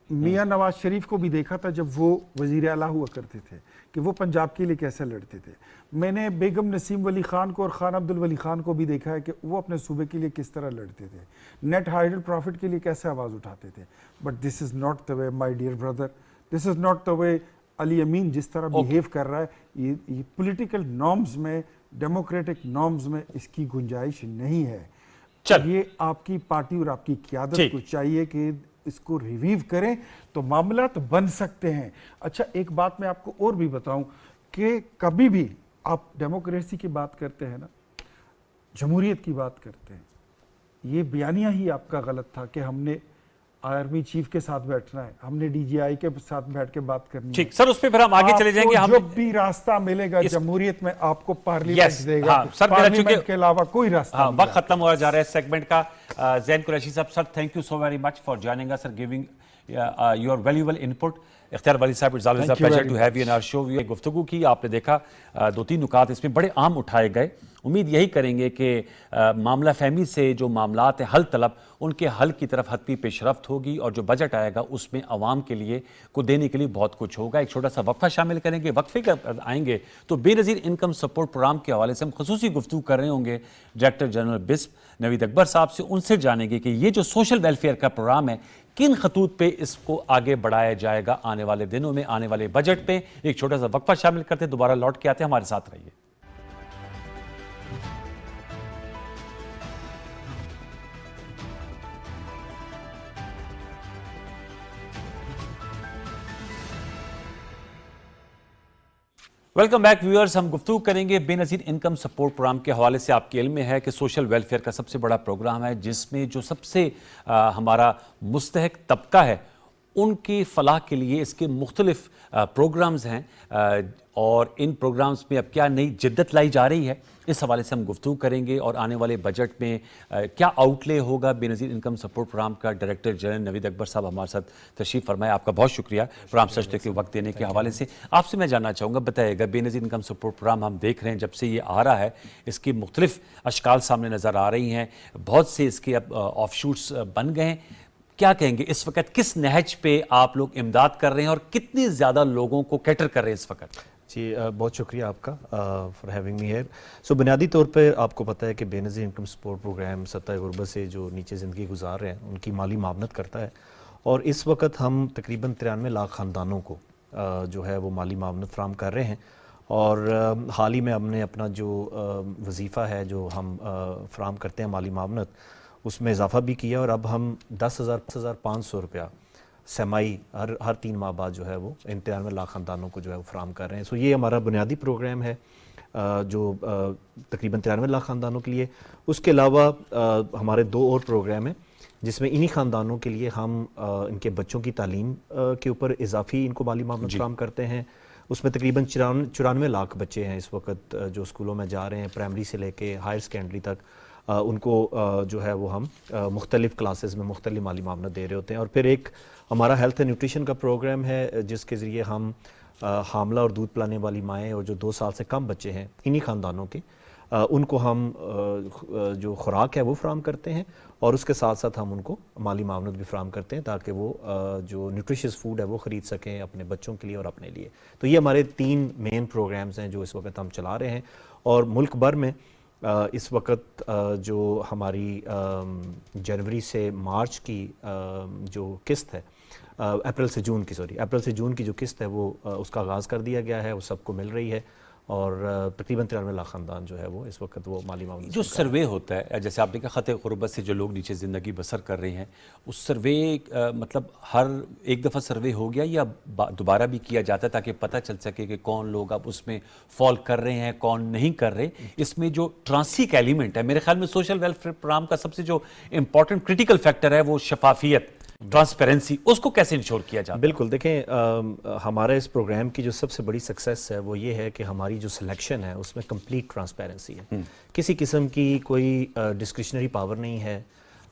میاں نواز شریف کو بھی دیکھا تھا جب وہ وزیر اعلیٰ ہوا کرتے تھے کہ وہ پنجاب کے لیے کیسے لڑتے تھے. میں نے بیگم نسیم ولی خان کو اور خان عبد الولی خان کو بھی دیکھا ہے کہ وہ اپنے صوبے کے لیے کس طرح لڑتے تھے, نیٹ ہائیڈل پروفٹ کے لیے کیسے آواز اٹھاتے تھے. But this is not the way my dear brother, this is not the way. Ali Amin جس طرح بیہیو کر رہا ہے, یہ پولیٹیکل نارمز میں, ڈیموکریٹک نارمز میں اس کی گنجائش نہیں ہے. یہ آپ کی پارٹی اور آپ کی قیادت کو چاہیے کہ اس کو ریویو کریں تو معاملات بن سکتے ہیں. اچھا, ایک بات میں آپ کو اور بھی بتاؤں کہ کبھی بھی آپ ڈیموکریسی کی بات کرتے ہیں نا, جمہوریت کی بات کرتے ہیں, یہ بیانیہ ہی آپ کا غلط تھا کہ ہم نے آرمی چیف کے ساتھ بیٹھنا ہے, ہم نے ڈی جی آئی کے ساتھ بیٹھ کے بات کرنی ہے. ٹھیک سر, اس پہ پھر ہم آگے چلے جائیں گے. ہم جو بھی راستہ ملے گا جمہوریت میں آپ کو پارلیمنٹ دے گا, پارلیمنٹ کے علاوہ کوئی راستہ نہیں. وقت ختم ہو جا رہا ہے اس سیگمنٹ کا. زین قریشی صاحب, sir thank you so very much for joining us, sir, giving your valuable input. اختیار ولی صاحب, it's always a pleasure to have you in our show. یہ گفتگو کی, آپ نے دیکھا دو تین نکات اس میں بڑے عام اٹھائے گئے. امید یہی کریں گے کہ معاملہ فہمی سے جو معاملات حل طلب, ان کے حل کی طرف حتمی پیش رفت ہوگی, اور جو بجٹ آئے گا اس میں عوام کے لیے کو دینے کے لیے بہت کچھ ہوگا. ایک چھوٹا سا وقفہ شامل کریں گے. وقفے کا آئیں گے تو بے نظیر انکم سپورٹ پروگرام کے حوالے سے ہم خصوصی گفتگو کر رہے ہوں گے ڈائریکٹر جنرل بسپ نوید اکبر صاحب سے. ان سے جانیں گے کہ یہ جو سوشل ویلفیئر کا پروگرام ہے, کن خطوط پہ اس کو آگے بڑھایا جائے گا آنے والے دنوں میں, آنے والے بجٹ پہ. ایک چھوٹا سا وقفہ شامل کرتے, دوبارہ لوٹ کے آتے ہیں, ہمارے ساتھ رہیے. Welcome back viewers. ہم گفتگو کریں گے بے نظیر انکم سپورٹ پروگرام کے حوالے سے. آپ کے علم میں ہے کہ سوشل ویلفیئر کا سب سے بڑا پروگرام ہے, جس میں جو سب سے ہمارا مستحق طبقہ ہے ان کی فلاح کے لیے اس کے مختلف پروگرامز ہیں, اور ان پروگرامز میں اب کیا نئی جدت لائی جا رہی ہے, اس حوالے سے ہم گفتگو کریں گے. اور آنے والے بجٹ میں کیا آؤٹ لے ہوگا. بے نظیر انکم سپورٹ پروگرام کا ڈائریکٹر جنرل نوید اکبر صاحب ہمارے ساتھ تشریف فرمائے. آپ کا بہت شکریہ پروگرام سجدے کے وقت دینے کے حوالے سے. آپ سے میں جاننا چاہوں گا, بتائیے گا بے نظیر انکم سپورٹ پروگرام ہم دیکھ رہے ہیں جب سے یہ آ رہا ہے, اس کی مختلف اشکال سامنے نظر آ رہی ہیں, بہت سے اس کے اب آف شوٹس بن گئے ہیں. کیا کہیں گے اس وقت, کس نہج پہ آپ لوگ امداد کر رہے ہیں اور کتنی زیادہ لوگوں کو کیٹر کر رہے ہیں اس وقت؟ جی بہت شکریہ آپ کا فار ہیونگ می ہیئر. سو بنیادی طور پہ آپ کو پتہ ہے کہ بے نظیر انکم سپورٹ پروگرام سطح غربت سے جو نیچے زندگی گزار رہے ہیں ان کی مالی معاونت کرتا ہے, اور اس وقت ہم تقریباً 93 لاکھ خاندانوں کو جو ہے وہ مالی معاونت فراہم کر رہے ہیں. اور حال ہی میں ہم نے اپنا جو وظیفہ ہے جو ہم فراہم کرتے ہیں مالی معاونت, اس میں اضافہ بھی کیا, اور اب ہم 10,500 روپیہ سیمائی ہر 3 ماہ بعد جو ہے وہ 93 لاکھ خاندانوں کو جو ہے وہ فراہم کر رہے ہیں. سو یہ ہمارا بنیادی پروگرام ہے جو تقریباً 93 لاکھ خاندانوں کے لیے. اس کے علاوہ ہمارے 2 اور پروگرام ہیں جس میں انہی خاندانوں کے لیے ہم ان کے بچوں کی تعلیم کے اوپر اضافی ان کو مالی معاونت فراہم کرتے ہیں. اس میں تقریباً 94 لاکھ بچے ہیں اس وقت جو اسکولوں میں جا رہے ہیں, پرائمری سے لے کے ہائر سیکنڈری تک. ان کو جو ہے وہ ہم مختلف کلاسز میں مختلف مالی معاونت دے رہے ہوتے ہیں. اور پھر ایک ہمارا ہیلتھ اینڈ نیوٹریشن کا پروگرام ہے جس کے ذریعے ہم حاملہ اور دودھ پلانے والی مائیں اور جو 2 سال سے کم بچے ہیں انہی خاندانوں کے, ان کو ہم جو خوراک ہے وہ فراہم کرتے ہیں, اور اس کے ساتھ ساتھ ہم ان کو مالی معاونت بھی فراہم کرتے ہیں تاکہ وہ جو نیوٹریشس فوڈ ہے وہ خرید سکیں اپنے بچوں کے لیے اور اپنے لیے. تو یہ ہمارے 3 مین پروگرامز ہیں جو اس وقت ہم چلا رہے ہیں. اور ملک بھر میں اس وقت جو ہماری جنوری سے مارچ کی جو قسط ہے, اپریل سے جون کی جو قسط ہے وہ اس کا آغاز کر دیا گیا ہے, وہ سب کو مل رہی ہے. اور تقریباً 93 لاکھ خاندان جو ہے وہ اس وقت وہ مالی معاونت جو سروے ہوتا ہے, جیسے آپ نے کہا خطے غربت سے جو لوگ نیچے زندگی بسر کر رہے ہیں, اس سروے مطلب ہر ایک دفعہ سروے ہو گیا یا دوبارہ بھی کیا جاتا ہے تاکہ پتہ چل سکے کہ کون لوگ اب اس میں فال کر رہے ہیں کون نہیں کر رہے؟ اس میں جو ٹرانسک ایلیمنٹ ہے, میرے خیال میں سوشل ویلفیئر پروگرام کا سب سے جو امپورٹنٹ کریٹیکل فیکٹر ہے وہ شفافیت, ٹرانسپیرنسی, اس کو کیسے انشور کیا جاتا ہے؟ بالکل. دیکھیں ہمارے اس پروگرام کی جو سب سے بڑی سکسیس ہے وہ یہ ہے کہ ہماری جو سلیکشن ہے اس میں کمپلیٹ ٹرانسپیرنسی ہے. کسی قسم کی کوئی ڈسکریشنری پاور نہیں ہے.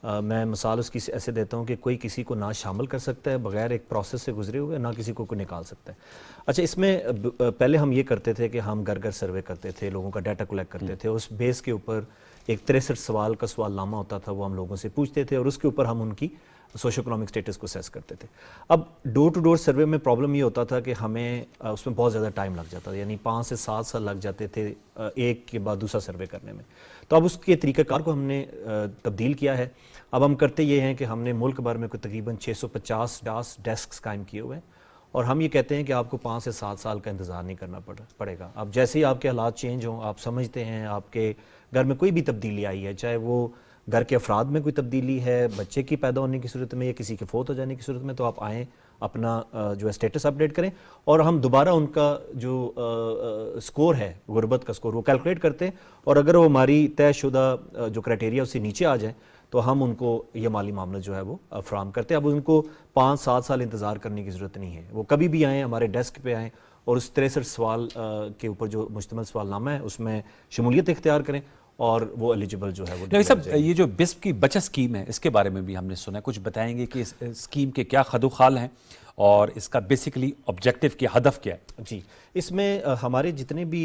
میں مثال اس کی ایسے دیتا ہوں کہ کوئی کسی کو نہ شامل کر سکتا ہے بغیر ایک پروسیس سے گزرے ہوئے, نہ کسی کو نکال سکتا ہے. اچھا, اس میں پہلے ہم یہ کرتے تھے کہ ہم گھر گھر سروے کرتے تھے, لوگوں کا ڈیٹا کلیکٹ کرتے تھے, اس بیس کے اوپر ایک 63 سوال کا سوال نامہ ہوتا تھا, وہ ہم لوگوں سے پوچھتے تھے اور اس کے اوپر ہم ان کی سوشو اکنامک سٹیٹس کو سیس کرتے تھے. اب ڈور ٹو ڈور سروے میں پرابلم یہ ہوتا تھا کہ ہمیں اس میں بہت زیادہ ٹائم لگ جاتا تھا, یعنی 5 سے 7 سال لگ جاتے تھے ایک کے بعد دوسرا سروے کرنے میں. تو اب اس کے طریقہ کار کو ہم نے تبدیل کیا ہے. اب ہم کرتے یہ ہیں کہ ہم نے ملک بھر میں کوئی تقریباً 650 ڈیسکس قائم کیے ہوئے ہیں, اور ہم یہ کہتے ہیں کہ آپ کو 5 سے 7 سال کا انتظار نہیں کرنا پڑے گا. اب جیسے ہی آپ کے حالات چینج ہوں, آپ سمجھتے ہیں آپ کے گھر میں کوئی بھی تبدیلی آئی ہے, چاہے وہ گھر کے افراد میں کوئی تبدیلی ہے, بچے کی پیدا ہونے کی صورت میں یا کسی کے فوت ہو جانے کی صورت میں, تو آپ آئیں اپنا جو ہے اسٹیٹس اپڈیٹ کریں, اور ہم دوبارہ ان کا جو سکور ہے غربت کا سکور وہ کیلکولیٹ کرتے ہیں, اور اگر وہ ہماری طے شدہ جو کرائٹیریا اس سے نیچے آ جائیں تو ہم ان کو یہ مالی معاملت جو ہے وہ فراہم کرتے ہیں. اب ان کو 5-7 سال انتظار کرنے کی ضرورت نہیں ہے, وہ کبھی بھی آئیں, ہمارے ڈیسک پہ آئیں اور اس 63 سوال کے اوپر جو مشتمل سوال نامہ ہے اس میں شمولیت اختیار کریں, اور وہ ایلیجیبل جو ہے وہ. نہیں صاحب, یہ جو بسپ کی بچت اسکیم ہے اس کے بارے میں بھی ہم نے سنا ہے, کچھ بتائیں گے کہ اس اسکیم کے کیا خد و خال ہیں اور اس کا بیسیکلی آبجیکٹیو کیا, ہدف کیا ہے؟ جی, اس میں ہمارے جتنے بھی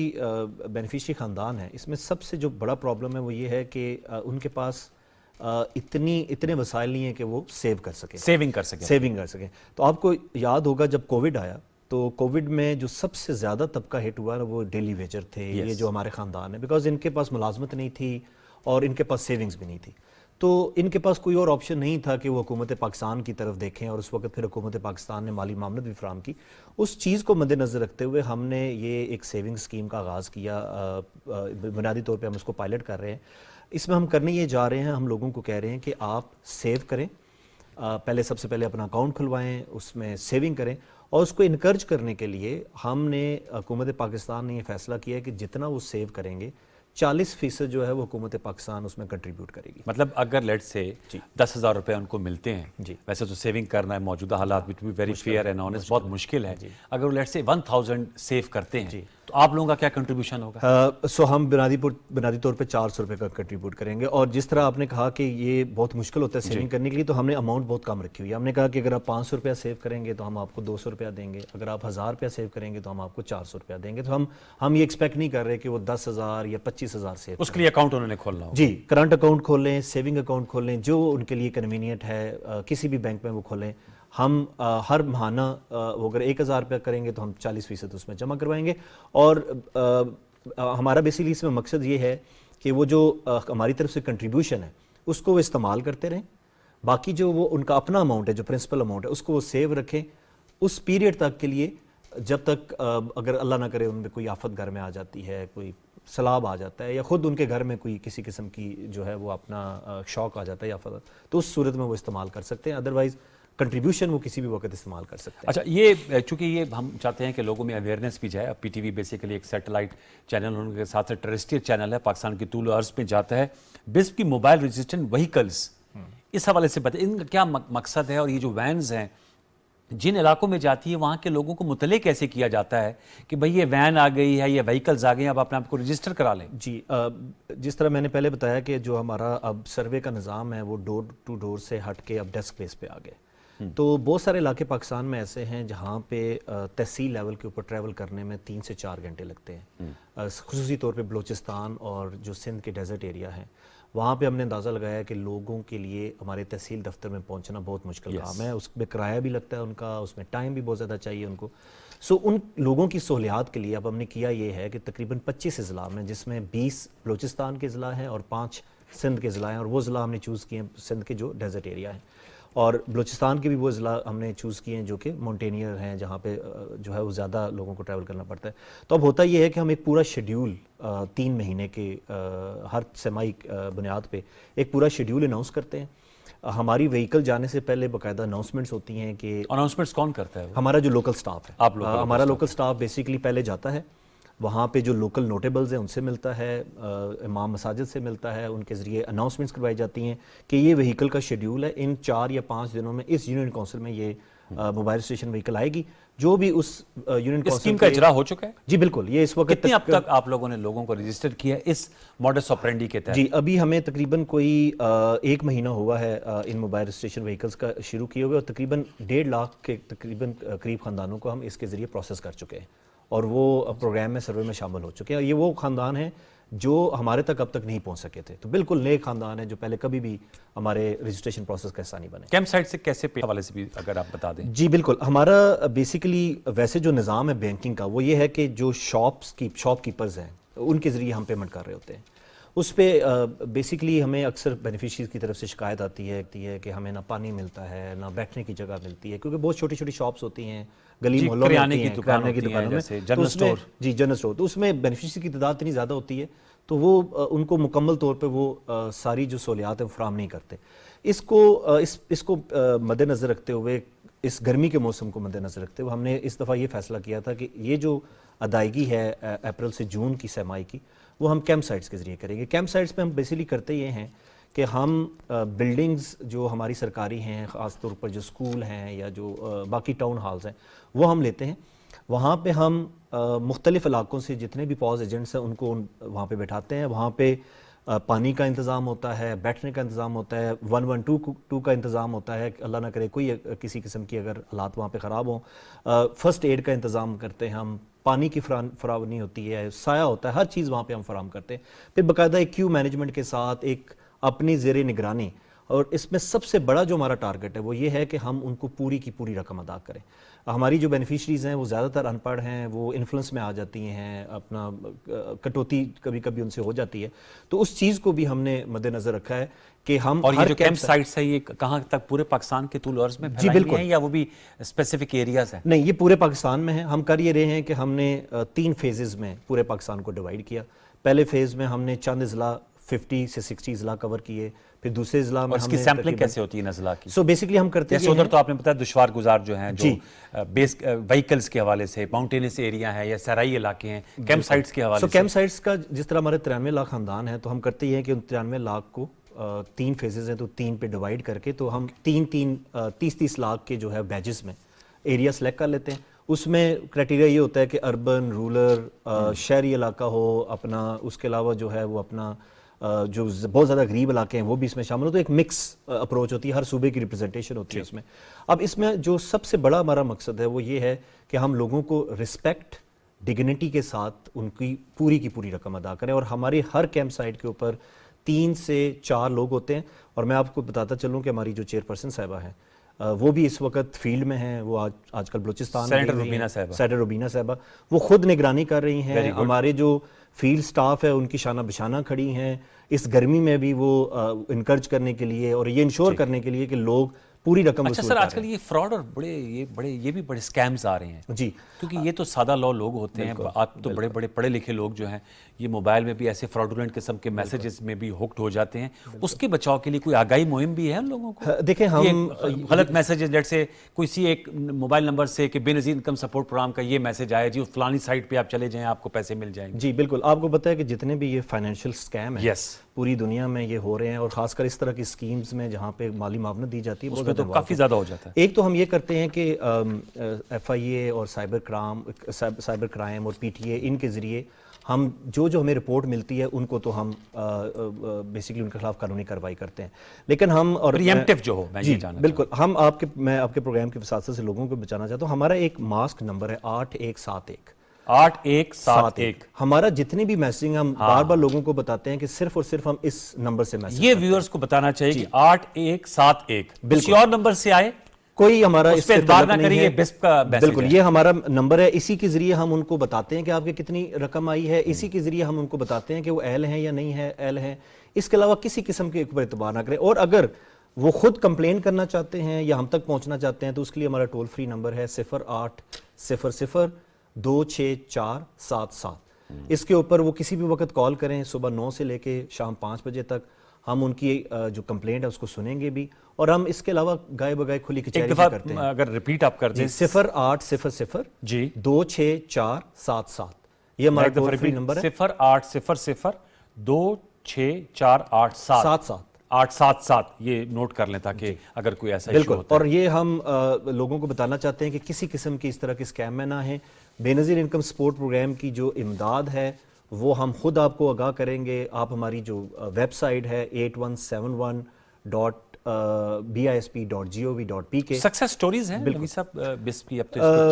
بینیفیشری خاندان ہیں اس میں سب سے جو بڑا پرابلم ہے وہ یہ ہے کہ ان کے پاس اتنے وسائل نہیں ہیں کہ وہ سیو کر سکیں, سیونگ کر سکیں. تو آپ کو یاد ہوگا جب کووڈ آیا تو کووڈ میں جو سب سے زیادہ طبقہ ہٹ ہوا ہے وہ ڈیلی ویجر تھے. یہ جو ہمارے خاندان ہیں, بیکاز ان کے پاس ملازمت نہیں تھی اور ان کے پاس سیونگز بھی نہیں تھی, تو ان کے پاس کوئی اور آپشن نہیں تھا کہ وہ حکومت پاکستان کی طرف دیکھیں, اور اس وقت پھر حکومت پاکستان نے مالی معاونت بھی فراہم کی. اس چیز کو مد نظر رکھتے ہوئے ہم نے یہ ایک سیونگ اسکیم کا آغاز کیا. بنیادی طور پہ ہم اس کو پائلٹ کر رہے ہیں. اس میں ہم کرنے یہ جا رہے ہیں, ہم لوگوں کو کہہ رہے ہیں کہ آپ سیو کریں, سب سے پہلے اپنا اکاؤنٹ کھلوائیں, اس میں سیونگ کریں, اور اس کو انکرج کرنے کے لیے ہم نے حکومت پاکستان نے یہ فیصلہ کیا ہے کہ جتنا وہ سیو کریں گے 40% جو ہے وہ حکومت پاکستان اس میں کنٹریبیوٹ کرے گی. مطلب اگر لیٹ سے 10,000 روپے ان کو ملتے ہیں, ویسے تو سیونگ کرنا ہے موجودہ حالات میں ویری فیئر اینڈ آنیسٹ بہت مشکل ہے, اگر وہ لیٹ سے 1,000 سیو کرتے ہیں تو آپ لوگوں کا کیا کنٹریبیوشن ہوگا؟ سو ہم بنیادی طور پہ 400 روپے کا کنٹریبیوٹ کریں گے, اور جس طرح آپ نے کہا کہ یہ بہت مشکل ہوتا ہے سیونگ کرنے کے لیے, تو ہم نے اماؤنٹ بہت کم رکھی ہوئی ہے. ہم نے کہا کہ اگر آپ 500 روپیہ سیو کریں گے تو ہم آپ کو 200 روپیہ دیں گے, اگر آپ 1,000 روپیہ سیو کریں گے تو ہم آپ کو 400 روپیہ دیں گے. تو ہم یہ ایکسپیکٹ نہیں کر رہے کہ وہ 10,000 یا 25,000 سیو. اس کے لیے اکاؤنٹ انہوں نے کھولنا ہوگا. جی, کرنٹ اکاؤنٹ کھول لیں, سیونگ اکاؤنٹ کھول لیں, جو ان کے لیے کنوینئنٹ ہے, کسی بھی بینک میں وہ کھولیں. ہم ہر ماہانہ وہ اگر 1,000 روپیہ کریں گے تو ہم 40% اس میں جمع کروائیں گے. اور ہمارا بیسیکلی اس میں مقصد یہ ہے کہ وہ جو ہماری طرف سے کنٹریبیوشن ہے اس کو وہ استعمال کرتے رہیں, باقی جو وہ ان کا اپنا اماؤنٹ ہے جو پرنسپل اماؤنٹ ہے اس کو وہ سیو رکھیں اس پیریڈ تک کے لیے, جب تک اگر اللہ نہ کرے ان میں کوئی آفت گھر میں آ جاتی ہے, کوئی سیلاب آ جاتا ہے, یا خود ان کے گھر میں کوئی کسی قسم کی جو ہے وہ اپنا شوق آ جاتا ہے یا آفت, تو اس صورت میں وہ استعمال کر سکتے ہیں. ادروائز کنٹریبیوشن وہ کسی بھی وقت استعمال کر سکتے ہیں. اچھا، یہ چونکہ یہ ہم چاہتے ہیں کہ لوگوں میں اویئرنیس بھی جائے. پی ٹی وی بیسیکلی ایک سیٹلائٹ چینل ان کے ساتھ ٹیرسٹریل چینل ہے, پاکستان کی طول و عرض میں جاتا ہے. بسم کی موبائل ریزسٹنٹ وہیکلز, اس حوالے سے بتائیں ان کا کیا مقصد ہے, اور یہ جو وینز ہیں جن علاقوں میں جاتی ہے وہاں کے لوگوں کو مطلع کیسے کیا جاتا ہے کہ بھئی یہ وین آ گئی ہے, یہ وہیکلز آ گئے ہیں, اب اپنے آپ کو رجسٹر کرا لیں؟ جی, جس طرح میں نے پہلے بتایا کہ جو ہمارا اب سروے کا نظام ہے وہ ڈور ٹو ڈور سے ہٹ کے اب ڈیسک بیس پہ آ گئے. تو بہت سارے علاقے پاکستان میں ایسے ہیں جہاں پہ تحصیل لیول کے اوپر ٹریول کرنے میں 3 سے 4 گھنٹے لگتے ہیں. خصوصی طور پہ بلوچستان اور جو سندھ کے ڈیزرٹ ایریا ہیں وہاں پہ ہم نے اندازہ لگایا کہ لوگوں کے لیے ہمارے تحصیل دفتر میں پہنچنا بہت مشکل کام ہے. اس میں کرایہ بھی لگتا ہے ان کا, اس میں ٹائم بھی بہت زیادہ چاہیے ان کو. سو ان لوگوں کی سہولیات کے لیے اب ہم نے کیا یہ ہے کہ تقریباً 25 اضلاع میں, جس میں 20 بلوچستان کے اضلاع ہیں اور 5 سندھ کے اضلاع ہیں, اور وہ اضلاع ہم نے چوز کیے ہیں سندھ کے جو ڈیزرٹ ایریا ہیں, اور بلوچستان کے بھی وہ اضلاع ہم نے چوز کیے ہیں جو کہ مونٹینئر ہیں جہاں پہ جو ہے وہ زیادہ لوگوں کو ٹریول کرنا پڑتا ہے. تو اب ہوتا یہ ہے کہ ہم ایک پورا شیڈیول 3 مہینے کے ہر سمائی بنیاد پہ ایک پورا شیڈیول اناؤنس کرتے ہیں. ہماری وہیکل جانے سے پہلے باقاعدہ اناؤنسمنٹس ہوتی ہیں کہ اناؤنسمنٹس کون کرتا ہے؟ ہمارا جو لوکل سٹاف ہے. آپ لوگ ہمارا لوکل سٹاف بیسیکلی پہلے جاتا ہے وہاں پہ جو لوکل نوٹیبلز ہیں ان سے ملتا ہے, امام مساجد سے ملتا ہے, ان کے ذریعے اناؤنسمنٹس کروائی جاتی ہیں کہ یہ وہیکل کا شیڈیول ہے, ان 4 یا 5 دنوں میں اس یونین کونسل میں یہ موبائل اسٹیشن وہیکل آئے گی. جو بھی اس یونین کونسل اسکیم کا اجرا ہو چکا ہے؟ جی بالکل. یہ اس وقت کتنے اب تک آپ لوگوں نے لوگوں کو رجسٹر کیا اس موڈس آپرینڈی کے تحت؟ جی ابھی ہمیں تقریباً کوئی 1 مہینہ ہوا ہے ان موبائل اسٹیشن وہیکلز کا شروع کیے ہوئے, اور تقریباً 1.5 لاکھ کے تقریباً قریب خاندانوں کو ہم اس کے ذریعے پروسیس کر چکے ہیں, اور وہ پروگرام میں سروے میں شامل ہو چکے ہیں. یہ وہ خاندان ہیں جو ہمارے تک اب تک نہیں پہنچ سکے تھے, تو بالکل نئے خاندان ہیں جو پہلے کبھی بھی ہمارے رجسٹریشن پروسیس کا حصہ نہیں بنے. کیمپ سائٹ سے کیسے پے حوالے سے بھی اگر آپ بتا دیں؟ جی بالکل. ہمارا بیسیکلی ویسے جو نظام ہے بینکنگ کا وہ یہ ہے کہ جو شاپ کیپرز ہیں ان کے ذریعے ہم پیمنٹ کر رہے ہوتے ہیں. اس پہ بیسیکلی ہمیں اکثر بینیفیشریز کی طرف سے شکایت آتی ہے کہ ہمیں نہ پانی ملتا ہے نہ بیٹھنے کی جگہ ملتی ہے, کیونکہ بہت چھوٹی چھوٹی شاپس ہوتی ہیں گلی محلوں میں, کرانے کی دکانوں میں, جنرل اسٹور. جی جنرل اسٹور. تو اس میں بینیفیشری کی تعداد اتنی زیادہ ہوتی ہے تو وہ ان کو مکمل طور پہ وہ ساری جو سہولیات ہیں وہ فراہم نہیں کرتے. اس کو مد نظر رکھتے ہوئے, اس گرمی کے موسم کو مد نظر رکھتے ہوئے ہم نے اس دفعہ یہ فیصلہ کیا تھا کہ یہ جو ادائیگی ہے اپریل سے جون کی سرمائی کی وہ ہم کیمپ سائٹس کے ذریعے کریں گے. کیمپ سائٹس پہ ہم بیسیکلی کرتے یہ ہیں کہ ہم بلڈنگز جو ہماری سرکاری ہیں, خاص طور پر جو اسکول ہیں یا جو باقی ٹاؤن ہالز ہیں, وہ ہم لیتے ہیں. وہاں پہ ہم مختلف علاقوں سے جتنے بھی پاز ایجنٹس ہیں ان کو وہاں پہ بٹھاتے ہیں. وہاں پہ پانی کا انتظام ہوتا ہے, بیٹھنے کا انتظام ہوتا ہے, 112 کا انتظام ہوتا ہے, اللہ نہ کرے کوئی کسی قسم کی اگر حالات وہاں پہ خراب ہوں, فرسٹ ایڈ کا انتظام کرتے ہیں ہم, پانی کی فراوانی ہوتی ہے, سایہ ہوتا ہے, ہر چیز وہاں پہ ہم فراہم کرتے ہیں. پھر باقاعدہ ایک کیو مینجمنٹ کے ساتھ ایک اپنی زیر نگرانی, اور اس میں سب سے بڑا جو ہمارا ٹارگٹ ہے وہ یہ ہے کہ ہم ان کو پوری کی پوری رقم ادا کریں. ہماری جو بینیفیشریز ہیں وہ زیادہ تر ان پڑھ ہیں, وہ انفلوئنس میں آ جاتی ہیں, اپنا کٹوتی کبھی کبھی ان سے ہو جاتی ہے. تو اس چیز کو بھی ہم نے مد نظر رکھا ہے کہ ہم, اور یہ جو کیمپ سائٹس ہے یہ کہاں تک پورے پاکستان کے طول و عرض میں پھیلائی ہوئی ہیں یا وہ بھی اسپیسیفک ایریاز ہیں؟ نہیں, یہ پورے پاکستان میں ہیں. ہم کر یہ رہے ہیں کہ ہم نے 3 فیزز میں پورے پاکستان کو ڈیوائیڈ کیا. پہلے فیز میں ہم نے چند اضلاع 50 سے 60 اضلاع کور کیے. پھر دوسرے اضلاع میں اس کی سیمپلنگ کیسے ہوتی ہے اضلاع کی؟ سو بیسکلی ہم کرتے ہیں ادھر تو آپ نے بتایا دشوار گزار جو ہیں, جو بیس وہیکلز کے حوالے سے ماؤنٹینس ایریا ہے یا سرائی علاقے ہیں, کیمپ سائٹس کے حوالے سے. سو کیمپ سائٹس کا جس طرح ہمارے 93 لاکھ خاندان ہیں تو ہم کرتے یہ ہیں کہ 93 لاکھ کو 3 فیزز ہیں تو 3 پہ ڈیوائیڈ کر کے تو ہم 30 لاکھ کے جو ہے بیجز میں ایریا سلیکٹ کر لیتے ہیں. اس میں کرائٹیریا یہ ہوتا ہے کہ اربن, رورل, شہری علاقہ ہو اپنا, اس کے علاوہ جو ہے وہ اپنا جو بہت زیادہ غریب علاقے ہیں وہ بھی اس میں شامل ہو. تو ایک مکس اپروچ ہوتی ہے, ہر صوبے کی ریپرزنٹیشن ہوتی ہے اس میں. اب اس میں جو سب سے بڑا ہمارا مقصد ہے وہ یہ ہے کہ ہم لوگوں کو رسپیکٹ, ڈگنیٹی کے ساتھ ان کی پوری رقم ادا کریں. اور ہماری ہر کیمپ سائٹ کے اوپر 3 سے 4 لوگ ہوتے ہیں. اور میں آپ کو بتاتا چلوں کہ ہماری جو چیئرپرسن صاحبہ ہیں وہ بھی اس وقت فیلڈ میں ہیں, وہ آج کل بلوچستان میں سینیٹر روبینہ صاحبہ وہ خود نگرانی کر رہی ہیں. ہمارے جو فیلڈ سٹاف ہے ان کی شانہ بشانہ کھڑی ہیں اس گرمی میں بھی, وہ انکرج کرنے کے لیے اور یہ انشور کرنے کے لیے کہ لوگ پوری رقم اچھا وصول سر، کر آج رہے کل یہ فراڈ اور یہ بھی بڑے اسکیمز آ رہے ہیں ہیں جی کیونکہ یہ تو سادہ لوگ ہوتے ہیں، آپ تو بڑے بڑے پڑھے لکھے لوگ جو ہیں یہ موبائل میں بھی ایسے فراڈولنٹ قسم کے میسیجز میں بھی ہوکڈ ہو جاتے ہیں. اس کے بچاؤ کے لیے کوئی آگاہی مہم بھی ہے ان لوگوں کو؟ دیکھیں ہم غلط میسیجز لیٹ سے کسی ایک موبائل نمبر سے کہ بے نظیر انکم سپورٹ پروگرام کا یہ میسج آیا جی فلانی سائٹ پہ آپ چلے جائیں آپ کو پیسے مل جائیں گے. جی بالکل، آپ کو پتہ ہے کہ جتنے بھی یہ فائنینشیل اسکیم ہیں یس پوری دنیا میں یہ ہو رہے ہیں، اور خاص کر اس طرح کی اسکیمز میں جہاں پہ مالی معاونت دی جاتی ہے اس میں تو کافی زیادہ ہو جاتا ہے. ایک تو ہم یہ کرتے ہیں کہ ایف آئی اے اور سائبر کرائم اور پی ٹی اے ان کے ذریعے ہم جو ہمیں رپورٹ ملتی ہے ان کو تو ہم بیسیکلی ان کے خلاف قانونی کارروائی کرتے ہیں. لیکن ہم اور پریمپٹیو جو ہو میں جی یہ جاننا بالکل میں آپ کے پروگرام کے وساطت سے لوگوں کو بچانا چاہتا ہوں. ہمارا ایک ماسک نمبر ہے 8171 8171. ہمارا جتنی بھی میسیجنگ ہم بار بار لوگوں کو بتاتے ہیں کہ صرف اور صرف ہم اس نمبر سے میسیج یہ ویورز کو بتانا چاہیے کہ 8171 کسی اور نمبر سے آئے کوئی ہمارا اس پہ اعتبار نہ کریے، بسپ کا میسج بالکل یہ ہمارا نمبر ہے. اسی کے ذریعے ہم ان کو بتاتے ہیں کہ آپ کے کتنی رقم آئی ہے، اسی کے ذریعے ہم ان کو بتاتے ہیں کہ وہ اہل ہیں یا نہیں ہے اہل ہیں. اس کے علاوہ کسی قسم کے اوپر اعتبار نہ کریں. اور اگر وہ خود کمپلین کرنا چاہتے ہیں یا ہم تک پہنچنا چاہتے ہیں تو اس کے لیے ہمارا ٹول فری نمبر ہے 0800-26477. اس کے اوپر وہ کسی بھی وقت کال کریں، صبح 9 سے لے کے شام 5 بجے تک ہم ان کی جو کمپلینٹ ہے اس کو سنیں گے بھی، اور ہم اس کے علاوہ گائے بگائے کھلی کچہری ایک دفعہ کرتے ہیں. اگر ریپیٹ آپ کر دیں 0800 جی 26477 یہ ہمارا ٹول فری نمبر ہے. 0800 26487 877 یہ نوٹ کر لیں تاکہ اگر کوئی ایسا ایشو بالکل. ہوتا اور یہ ہم لوگوں کو بتانا چاہتے ہیں کہ کسی قسم کی اس طرح کے اسکیم میں نہ ہیں. بے نظیر انکم سپورٹ پروگرام کی جو امداد ہے وہ ہم خود آپ کو آگاہ کریں گے. آپ ہماری جو ویب سائٹ ہے 8171.bisp.gov.pk سکسیس سٹوریز ہیں نبی صاحب بسپ کی، اب تو اس کو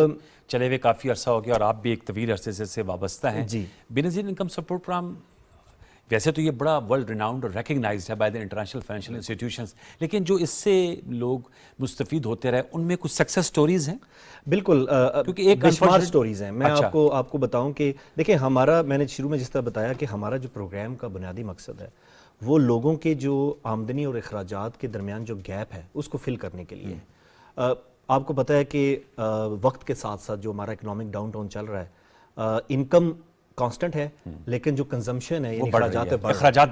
چلے ہوئے کافی عرصہ ہو گیا اور آپ بھی ایک طویل عرصے سے وابستہ ہیں. جی بے نظیر انکم سپورٹ پروگرام ویسے تو یہ بڑا ورلڈ ریناؤنڈ اور ریکگنائزڈ ہے by the international financial institutions, لیکن جو اس سے لوگ مستفید ہوتے رہے ان میں کچھ سکسیس سٹوریز ہیں؟ بالکل، کیونکہ ایک بے شمار unfortunate- سٹوریز ہیں. میں آپ کو بتاؤں کہ دیکھیں ہمارا، میں نے شروع میں جس طرح بتایا کہ ہمارا جو پروگرام کا بنیادی مقصد ہے وہ لوگوں کے جو آمدنی اور اخراجات کے درمیان جو گیپ ہے اس کو فل کرنے کے لیے. آپ کو پتہ ہے کہ وقت کے ساتھ ساتھ جو ہمارا اکنامک ڈاؤن ٹاؤن چل رہا ہے، انکم کانسٹنٹ ہے لیکن جو کنزمپشن ہے یعنی اخراجات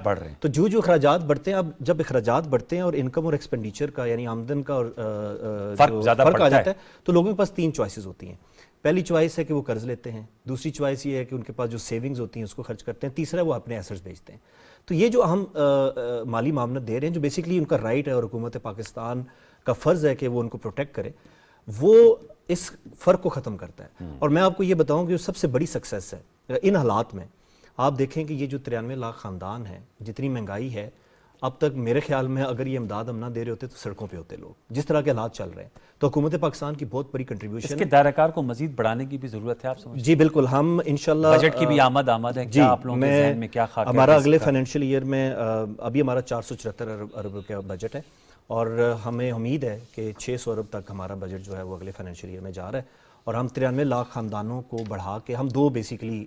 بڑھ رہے ہیں. تو جو اخراجات بڑھتے ہیں، اب جب اخراجات بڑھتے ہیں اور انکم اور ایکسپینڈیچر کا یعنی آمدن کا اور فرق زیادہ فرق آ جاتا ہے تو لوگوں کے پاس 3 چوائسز ہوتی ہیں. پہلی چوائس ہے کہ وہ قرض لیتے ہیں، دوسری چوائس یہ ہے کہ ان کے پاس جو سیونگز ہوتی ہیں اس کو خرچ کرتے ہیں، تیسرا وہ اپنے ایسٹس بیچتے ہیں. تو یہ جو ہم مالی معاونت دے رہے ہیں جو بیسیکلی ان کا رائٹ ہے اور حکومت پاکستان کا فرض ہے کہ وہ ان کو پروٹیکٹ کرے، وہ اس فرق کو ختم کرتا ہے. اور میں آپ کو یہ بتاؤں کہ جو سب سے بڑی سکسیس ہے ان حالات میں، آپ دیکھیں کہ یہ جو 93 لاکھ خاندان ہیں، جتنی مہنگائی ہے، اب تک میرے خیال میں اگر یہ امداد ہم نہ دے رہے ہوتے تو سڑکوں پہ ہوتے لوگ، جس طرح کے حالات چل رہے ہیں. تو حکومت پاکستان کی بہت بڑی اس کنٹریبیوشن کے دائرہ کار کو مزید بڑھانے کی بھی ضرورت ہے آپ سمجھتے جی بالکل. ہم انشاءاللہ بجٹ کی بھی آمد ہے جی، کیا آپ لوگوں کے ذہن میں کیا خاکہ ہے ہمارا اس اگلے کا؟ فائنینشیل ایئر میں ابھی ہمارا 474 ارب روپے کا بجٹ ہے اور ہمیں امید ہے کہ 600 ارب تک ہمارا بجٹ جو ہے وہ اگلے فائنینشیل ایئر میں جا رہا ہے. اور ہم 93 لاکھ خاندانوں کو بڑھا کے ہم 2 بیسیکلی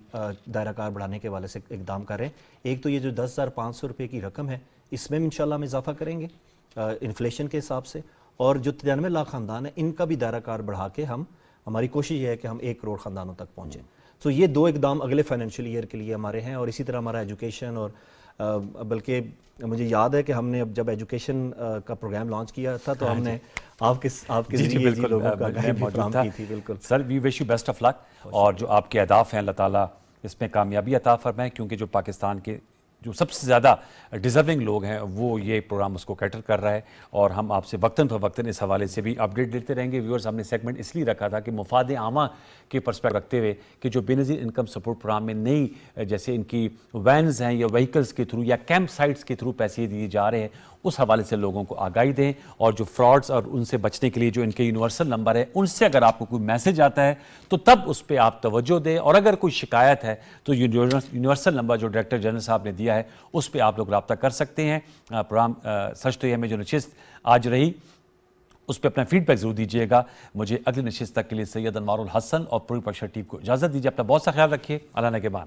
دائرہ کار بڑھانے کے حوالے سے اقدام کر رہے ہیں. ایک تو یہ جو 10,500 روپے کی رقم ہے اس میں انشاءاللہ ہم اضافہ کریں گے انفلیشن کے حساب سے، اور جو 93 لاکھ خاندان ہیں ان کا بھی دائرہ کار بڑھا کے ہماری کوشش یہ ہے کہ ہم 1 کروڑ خاندانوں تک پہنچیں. تو یہ 2 اقدام اگلے فائنینشیل ایئر کے لیے ہمارے ہیں. اور اسی طرح ہمارا ایجوکیشن، اور بلکہ مجھے یاد ہے کہ ہم نے جب ایجوکیشن کا پروگرام لانچ کیا تھا تو ہم نے آپ کے ذریعے لوگوں کا آگاہی بھی فراہم کی تھی. بالکل سر، وی وش یو بیسٹ آف لک، اور جو آپ کے اہداف ہیں اللہ تعالیٰ اس میں کامیابی عطا فرمائے، کیونکہ جو پاکستان کے جو سب سے زیادہ ڈیزرونگ لوگ ہیں وہ یہ پروگرام اس کو کیٹر کر رہا ہے. اور ہم آپ سے وقتاً فوقتاً اس حوالے سے بھی اپڈیٹ دیتے رہیں گے. ویورز، ہم نے سیگمنٹ اس لیے رکھا تھا کہ مفاد عامہ کے پرسپیکٹ رکھتے ہوئے کہ جو بے نظیر انکم سپورٹ پروگرام میں نئی جیسے ان کی وینز ہیں یا وہیکلز کے تھرو یا کیمپ سائٹس کے تھرو پیسے دیے جا رہے ہیں، اس حوالے سے لوگوں کو آگاہی دیں. اور جو فراڈز اور ان سے بچنے کے لیے جو ان کے یونیورسل نمبر ہے ان سے اگر آپ کو کوئی میسج آتا ہے تو تب اس پہ آپ توجہ دیں. اور اگر کوئی شکایت ہے تو یونیورسل نمبر جو ڈائریکٹر جنرل صاحب نے دیا ہے اس پہ آپ لوگ رابطہ کر سکتے ہیں. پروگرام سچ تو یہ میں جو نشست آج رہی اس پہ اپنا فیڈ بیک ضرور دیجیے گا. مجھے اگلی نشست تک کے لیے سید انوار الحسن اور پوری پرشر ٹیم کو اجازت دیجیے. اپنا بہت سا خیال رکھیے. اللہ نگہبان.